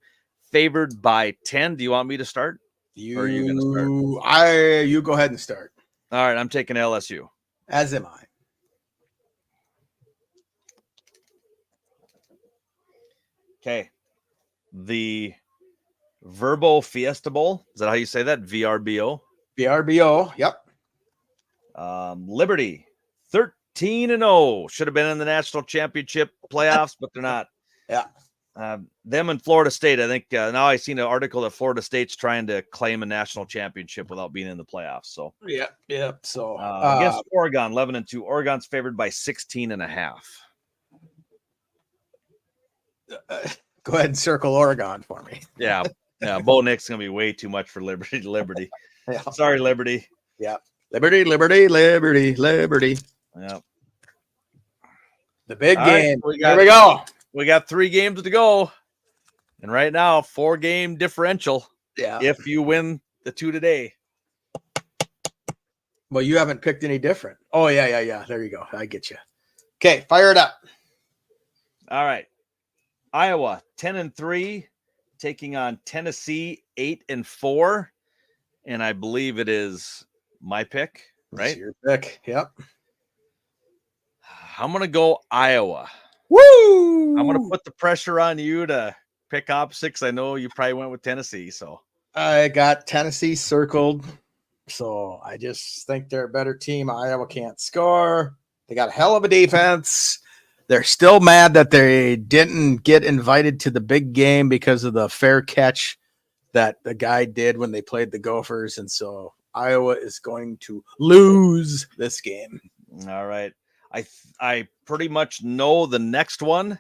favored by 10. Do you want me to start? Or are you going to start? You go ahead and start. All right, I'm taking LSU. As am I. Okay. The Verbo Fiesta Bowl. Is that how you say that? VRBO. VRBO. Yep. Liberty 13-0. Should have been in the national championship playoffs, but they're not. Yeah. Them and Florida State. I think now I seen an article that Florida State's trying to claim a national championship without being in the plaffs. So yeah. So against Oregon, 11-2. Oregon's favored by 16.5. Go ahead and circle Oregon for me. Yeah. Bo Nick's gonna be way too much for Liberty. Yeah. Sorry, Liberty. Yeah. Liberty. Yeah. The big All game. Right, Here we go. We got 3 games to go. And right now, 4-game differential. Yeah. If you win the 2 today. Well, you haven't picked any different. Oh, yeah. There you go. I get you. Okay, fire it up. All right. Iowa 10-3, taking on Tennessee 8-4. And I believe it is my pick, right? It's your pick. Yep. I'm going to go Iowa. Woo! I'm going to put the pressure on you to pick opposite because I know you probably went with Tennessee. So I got Tennessee circled. So I just think they're a better team. Iowa can't score. They got a hell of a defense. They're still mad that they didn't get invited to the big game because of the fair catch that the guy did when they played the Gophers. And so Iowa is going to lose this game. All right. I pretty much know the next one.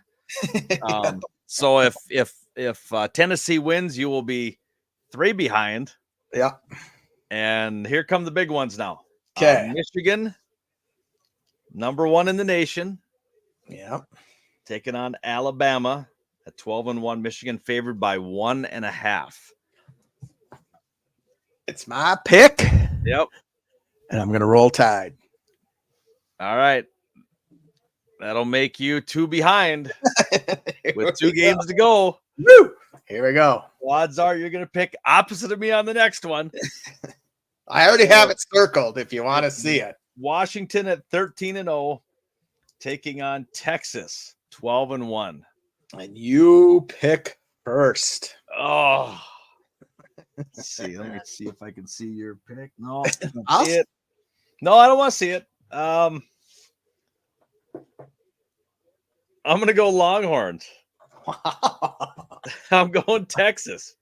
So if Tennessee wins, you will be 3 behind. Yeah. And here come the big ones now. Okay. Michigan, number 1 in the nation. Yeah. Taking on Alabama at 12-1. Michigan favored by 1.5. It's my pick. Yep. And I'm going to roll Tide. All right. That'll make you 2 behind with 2 games to go. Woo! Here we go. Odds are you're going to pick opposite of me on the next one. I already have it circled if you want to see it. Washington at 13-0, taking on Texas 12-1. And you pick first. Oh, let's see. Let me see if I can see your pick. No, I'll see it. No, I don't want to see it. I'm going to go Longhorns. I'm going Texas.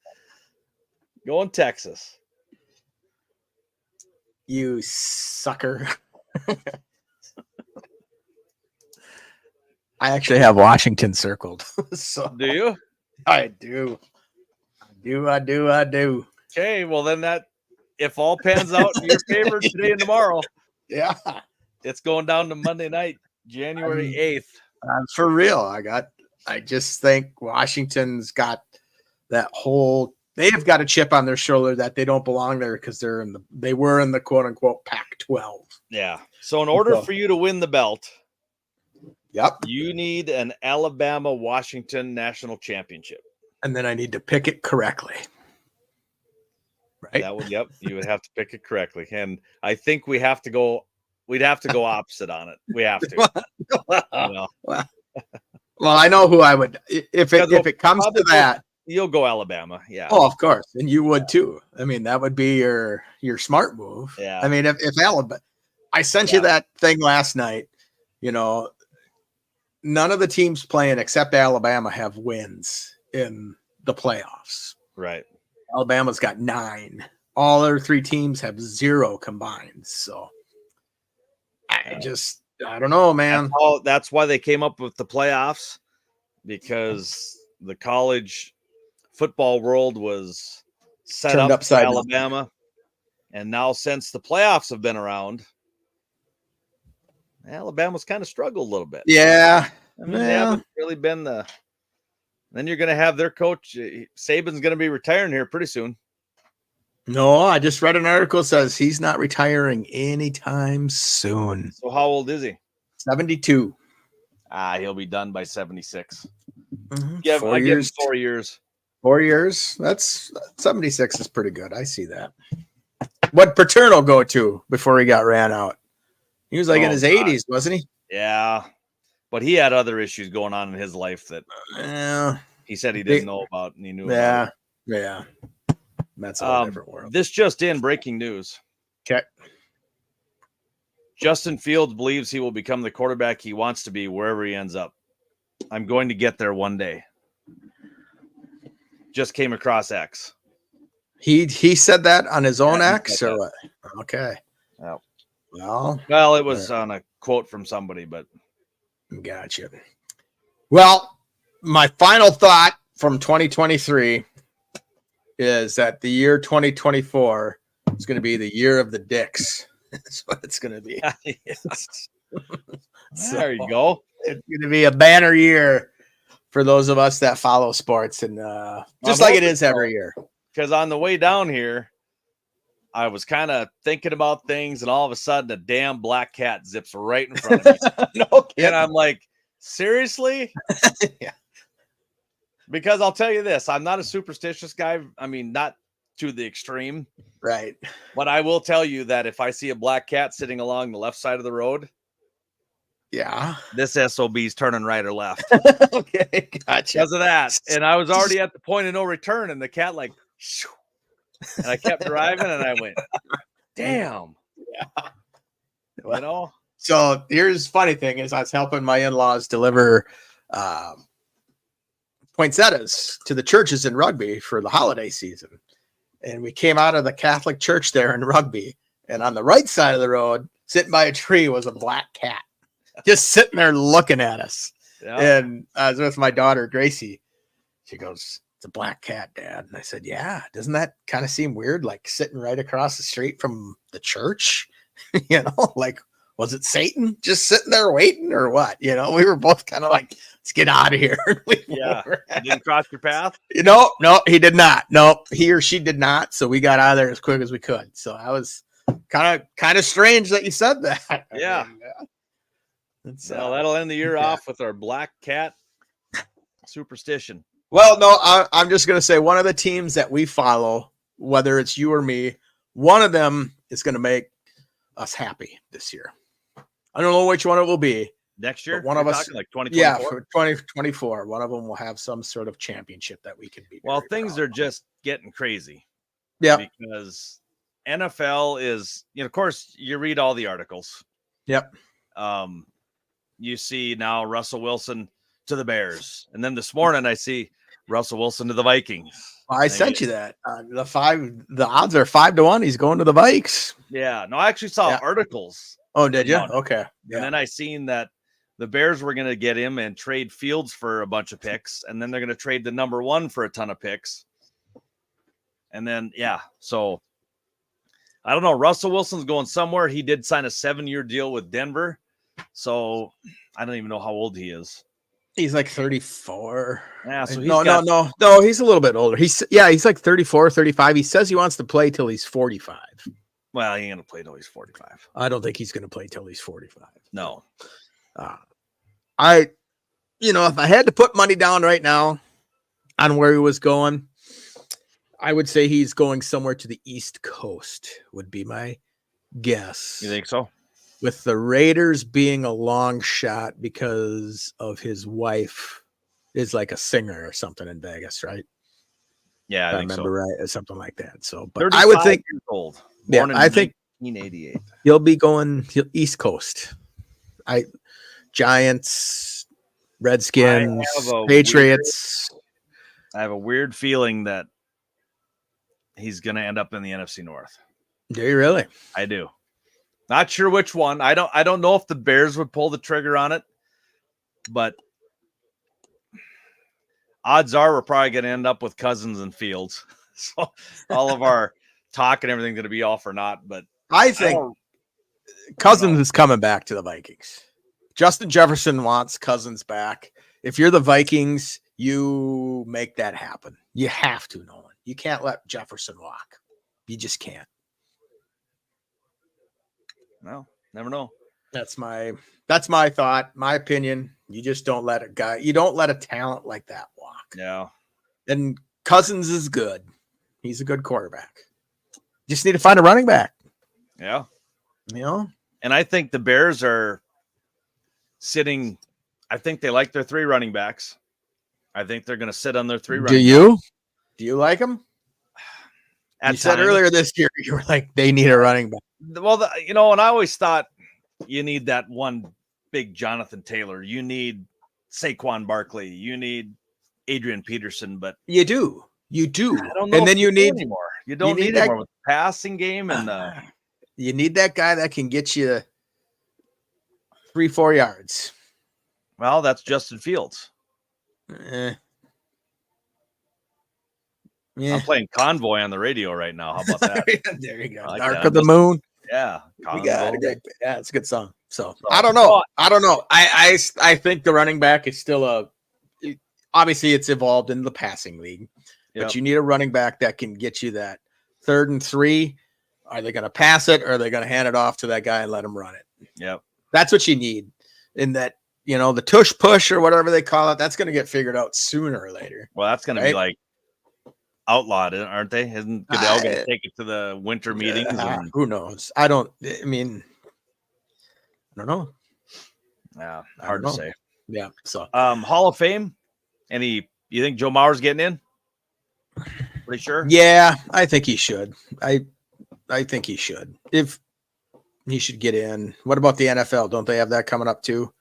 Going Texas. You sucker. I actually have Washington circled. So Do you? I do. I do. Okay, well then that if all pans out in your favor today and tomorrow, Yeah. it's going down to Monday night, January 8th. For real. I just think Washington's got that whole they have got a chip on their shoulder that they don't belong there because they were in the quote unquote Pac-12. Yeah. So in order So- for you to win the belt, Yep. you need an Alabama-Washington national championship. And then I need to pick it correctly. Right. That would, yep, you would have to pick it correctly. And I think we'd have to go opposite on it. We have to. Well, Well, I know who I would if it comes to that. You'll go Alabama. Yeah. Oh, of course. And you would too. I mean, that would be your smart move. Yeah. I mean, if Alabama, I sent you that thing last night, none of the teams playing except Alabama have wins in the playoffs. Right. Alabama's got 9. All other 3 teams have 0 combined. So I don't know, man. That's why they came up with the playoffs, because the college football world was set Turned up for upside down. Alabama. And now since the playoffs have been around, Alabama's kind of struggled a little bit. Yeah. I mean, they haven't really been the. Then you're going to have their coach. Saban's going to be retiring here pretty soon. No, I just read an article that says he's not retiring anytime soon. So how old is he? 72. He'll be done by 76. Mm-hmm. Yeah, 4 I give him years. 4 years. 4 years. That's 76 is pretty good. I see that. What Paterno go to before he got ran out? He was like in his 80s, wasn't he? Yeah, but he had other issues going on in his life that he said he didn't know about, and he knew. Yeah, about yeah. That's a whole different world. This just in, breaking news. Okay. Justin Fields believes he will become the quarterback he wants to be wherever he ends up. I'm going to get there one day. Just came across X. He said that on his own X or what? Okay. Oh. Well, it was on a quote from somebody, but gotcha. Well, my final thought from 2023 is that the year 2024 is going to be the year of the dicks. That's what it's going to be. There you go. It's going to be a banner year for those of us that follow sports, and just like it is every year. Because on the way down here, I was kind of thinking about things, and all of a sudden, a damn black cat zips right in front of me. No kidding. And I'm like, seriously? Yeah. Because I'll tell you this, I'm not a superstitious guy. I mean, not to the extreme. Right. But I will tell you that if I see a black cat sitting along the left side of the road, yeah, this SOB's turning right or left. Okay, gotcha. Because of that. And I was already at the point of no return, and the cat like, shoo, and I kept driving, and I went, damn. Yeah. You know? So here's the funny thing is I was helping my in-laws deliver poinsettias to the churches in Rugby for the holiday season. And we came out of the Catholic church there in Rugby, and on the right side of the road, sitting by a tree, was a black cat just sitting there looking at us. Yeah. And I was with my daughter, Gracie. She goes, "It's a black cat, Dad." And I said, "Yeah, doesn't that kind of seem weird? Like sitting right across the street from the church, like, was it Satan just sitting there waiting or what?" We were both kind of like, let's get out of here. Yeah. You didn't cross your path? No, he did not. No, he or she did not. So we got out of there as quick as we could. So I was kind of strange that you said that. Yeah. So that'll end the year off with our black cat superstition. Well, no, I'm just going to say one of the teams that we follow, whether it's you or me, one of them is going to make us happy this year. I don't know which one it will be. Next year? One of us, like 2024? yeah, for 2024. One of them will have some sort of championship that we can beat. Well, things are just getting crazy. Yeah. Because NFL is, of course, you read all the articles. Yep. You see now Russell Wilson to the Bears. And then this morning I see Russell Wilson to the Vikings. I sent you that. The odds are 5-1. He's going to the Vikes. Yeah. No, I actually saw articles. Oh, did you? Okay. Yeah. And then I seen that the Bears were going to get him and trade Fields for a bunch of picks. And then they're going to trade the number 1 for a ton of picks. And then, so I don't know. Russell Wilson's going somewhere. He did sign a 7-year deal with Denver. So I don't even know how old he is. He's like 34. Yeah, so he's no, got, no. He's a little bit older. He's like 34, 35. He says he wants to play till he's 45. well, he ain't gonna play till he's 45. I don't think he's going to play till he's 45. No. If I had to put money down right now on where he was going, I would say he's going somewhere to the East Coast, would be my guess. You think so? With the Raiders being a long shot because of his wife is like a singer or something in Vegas, right? Yeah, If I think remember so. right, or something like that. So, but I would think, years old. yeah, Born in I think 1988. he'll be going East Coast. Giants, Redskins, Patriots. I have a weird feeling that he's going to end up in the NFC North. Do you really? I do. Not sure which one. I don't know if the Bears would pull the trigger on it, but odds are we're probably going to end up with Cousins and Fields. So all of our talk and everything's going to be all for naught. But I think Cousins is coming back to the Vikings. Justin Jefferson wants Cousins back. If you're the Vikings, you make that happen. You have to, Nolan. You can't let Jefferson walk. You just can't. No, never know. That's my thought, my opinion. You just don't let you don't let a talent like that walk. Yeah. And Cousins is good. He's a good quarterback. Just need to find a running back. Yeah. And I think the Bears are sitting. I think they like their 3 running backs. I think they're going to sit on their 3 running backs. Do you like them? You said earlier this year, you were like, they need a running back. Well, and I always thought you need that one big Jonathan Taylor. You need Saquon Barkley. You need Adrian Peterson. But you do. I don't know. And then you need anymore. You don't need anymore with the passing game and you need that guy that can get you 3-4 yards. Well, that's Justin Fields. Yeah. I'm playing Convoy on the radio right now. How about that? There you go. Like Dark that. of the Moon. Yeah. Yeah, it's a good song. So I don't know. I think the running back is still obviously it's evolved in the passing league, but you need a running back that can get you that 3rd and 3. Are they going to pass it or are they going to hand it off to that guy and let him run it? Yep. That's what you need. In that, the tush push or whatever they call it, that's going to get figured out sooner or later. Well, that's going to be like outlawed, aren't they? Isn't Goodell going to take it to the winter meetings? Who knows? I don't know. Yeah, hard to say. Yeah. So, Hall of Fame. You think Joe Mauer's getting in? Pretty sure. Yeah, I think he should. I think he should. If he should get in. What about the NFL? Don't they have that coming up too?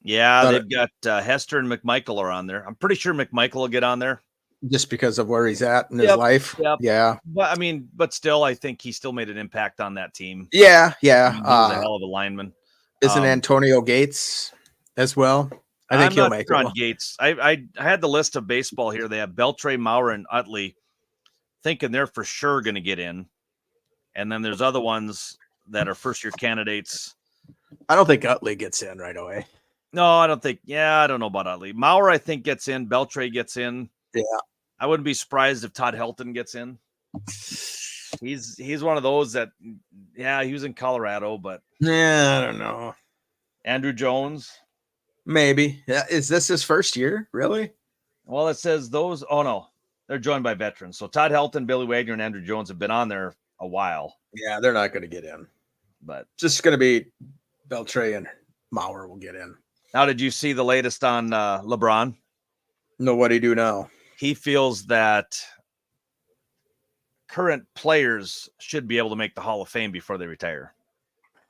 Yeah, they've got Hester and McMichael are on there. I'm pretty sure McMichael will get on there. Just because of where he's at in his life. Yep. Yeah. But still, I think he still made an impact on that team. Yeah. Yeah. He was a hell of a lineman. Isn't Antonio Gates as well? I think he'll make it. On Gates. I had the list of baseball here. They have Beltre, Maurer, and Utley, thinking they're for sure going to get in. And then there's other ones that are first-year candidates. I don't think Utley gets in right away. No, I don't think. Yeah, I don't know about Utley. Maurer, I think, gets in. Beltre gets in. Yeah. I wouldn't be surprised if Todd Helton gets in. He's one of those that, he was in Colorado, but yeah, I don't know. Andrew Jones, maybe. Yeah, is this his first year? Really? Well, it says those. Oh no, they're joined by veterans. So Todd Helton, Billy Wagner, and Andrew Jones have been on there a while. Yeah, they're not going to get in, but just going to be Beltre and Maurer will get in. Now, did you see the latest on LeBron? No, what do you do now? He feels that current players should be able to make the Hall of Fame before they retire.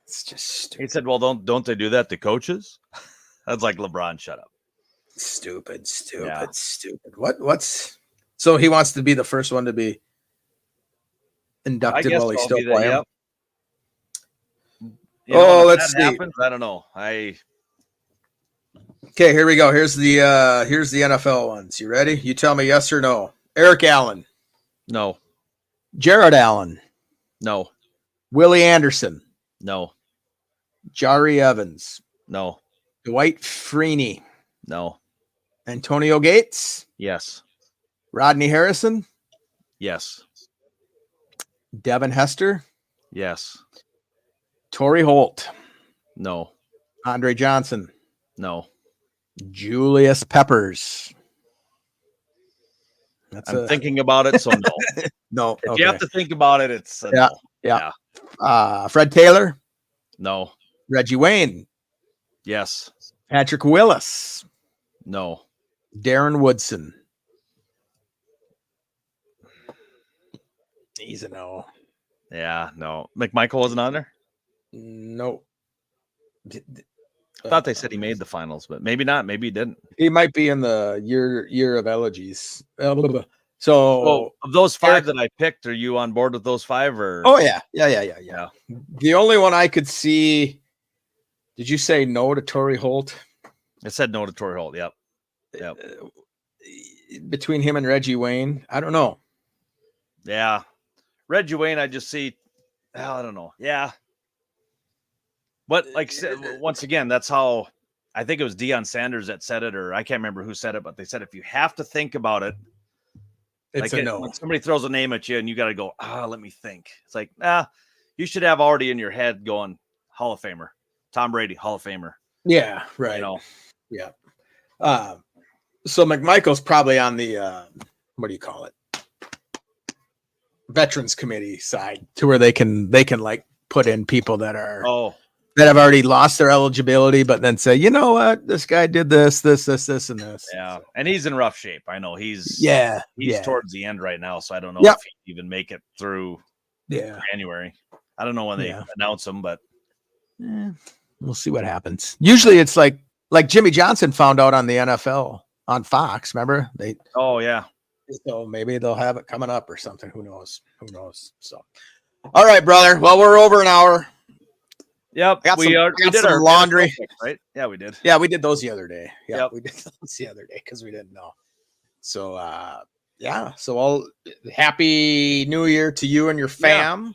It's just stupid. He said, well, don't they do that to coaches? That's like, LeBron, shut up. Stupid. What's so he wants to be the first one to be inducted while he's still playing? Let's see. Happens, I don't know. Okay, here we go. Here's the NFL ones. You ready? You tell me yes or no. Eric Allen. No. Jared Allen. No. Willie Anderson. No. Jari Evans. No. Dwight Freeney. No. Antonio Gates, Yes. Rodney Harrison, Yes. Devin Hester, Yes. Torrey Holt, No. Andre Johnson, No. Julius Peppers. I'm thinking about it, so no. No. If you have to think about it, it's a Yeah, no. yeah. Fred Taylor, No. Reggie Wayne, Yes. Patrick Willis, No. Darren Woodson. He's a no. Yeah. No. McMichael wasn't on there. No. I thought they said he made the finals, but maybe not. Maybe he didn't. He might be in the year of elegies. So of those five that I picked, are you on board with those five? Or oh yeah. The only one I could see. Did you say no to Torrey Holt? I said no to Torrey Holt. Yep. Between him and Reggie Wayne, I don't know. Yeah. Reggie Wayne, I just see. I don't know. Yeah. But like once again, that's how I think it was Deion Sanders that said it, or I can't remember who said it, but they said if you have to think about it, it's like a no. When somebody throws a name at you and you got to go, let me think. It's like, you should have already in your head going Hall of Famer, Tom Brady, Hall of Famer. Yeah, right. You know? Yeah. So McMichael's probably on the what do you call it? Veterans Committee side, to where they can like put in people that are that have already lost their eligibility, but then say, you know what, this guy did this, and this. Yeah, and he's in rough shape. I know he's towards the end right now, so I don't know if he'd even make it through January. I don't know when they announce him, but we'll see what happens. Usually it's like Jimmy Johnson found out on the NFL on Fox. Remember so maybe they'll have it coming up or something. Who knows? So, all right, brother. Well, we're over an hour. Yep, we did our laundry, right? Yeah, we did. Yeah, we did those the other day. Yeah, we did those the other day because we didn't know. So, So, all happy New Year to you and your fam.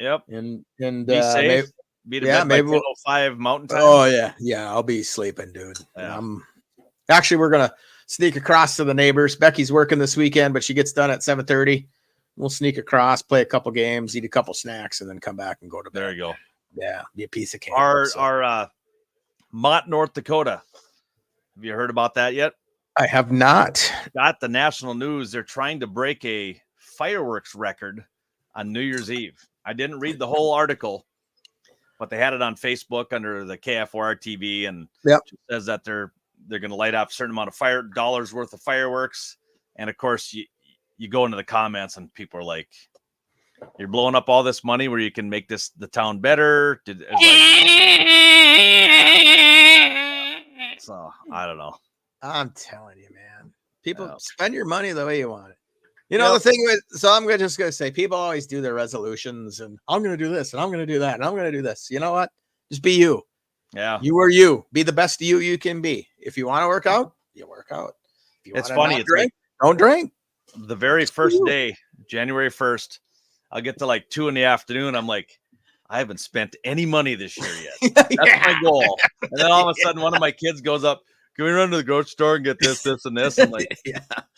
Yep. And be safe. Be to bed by 10:05 Mountain Time. Oh yeah. I'll be sleeping, dude. Yeah. Actually, we're gonna sneak across to the neighbors. Becky's working this weekend, but she gets done at 7:30. We'll sneak across, play a couple games, eat a couple snacks, and then come back and go to bed. There you go. Yeah, be a piece of cake. Our Mott, North Dakota. Have you heard about that yet? I have not. Got the national news. They're trying to break a fireworks record on New Year's Eve. I didn't read the whole article, but they had it on Facebook under the KFOR TV, and it says that they're going to light up a certain amount of dollars worth of fireworks. And of course, you go into the comments and people are like, "You're blowing up all this money where you can make the town better." So I don't know. I'm telling you, man. People spend your money the way you want it. You know, the thing with, so I'm just going to say, people always do their resolutions and I'm going to do this and I'm going to do that and I'm going to do this. You know what? Just be you. Yeah. You are you. Be the best you can be. If you want to work out, you work out. If you it's funny. It's drink, don't drink. The very first day, January 1st, I'll get to like 2 p.m. I'm like, I haven't spent any money this year yet. That's my goal. And then all of a sudden, one of my kids goes up, "Can we run to the grocery store and get this, and this?" I'm like,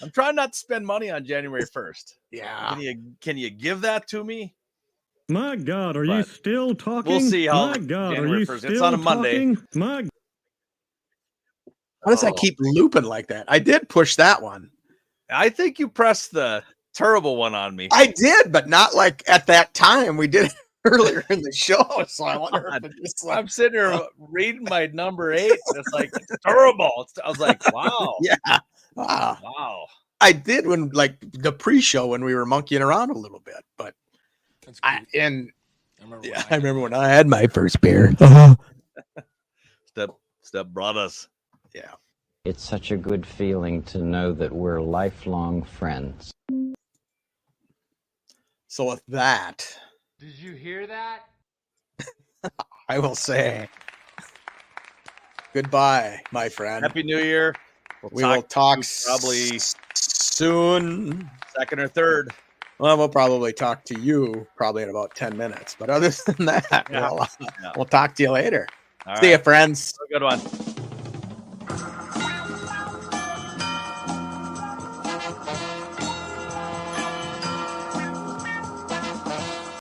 I'm trying not to spend money on January 1st. Yeah. Can you give that to me? My God, are you still talking? We'll see how. My God, January are you 1st. still It's on a Monday. My How does that keep looping like that? I did push that one. I think you pressed the terrible one on me. I did, but not like at that time. We did it earlier in the show. So I wonder if it just like, I'm sitting here reading my number 8. It's like terrible. I was like, wow. Yeah. Wow. I did when like the pre-show when we were monkeying around a little bit, but I remember when I had my first beer. Step brought us. Yeah. It's such a good feeling to know that we're lifelong friends. So with that, did you hear that? I will say goodbye, my friend. Happy New Year. We will talk probably soon. 2nd or 3rd. Well, we'll probably talk to you probably in about 10 minutes. But other than that, we'll talk to you later. See you, friends. Have a good one.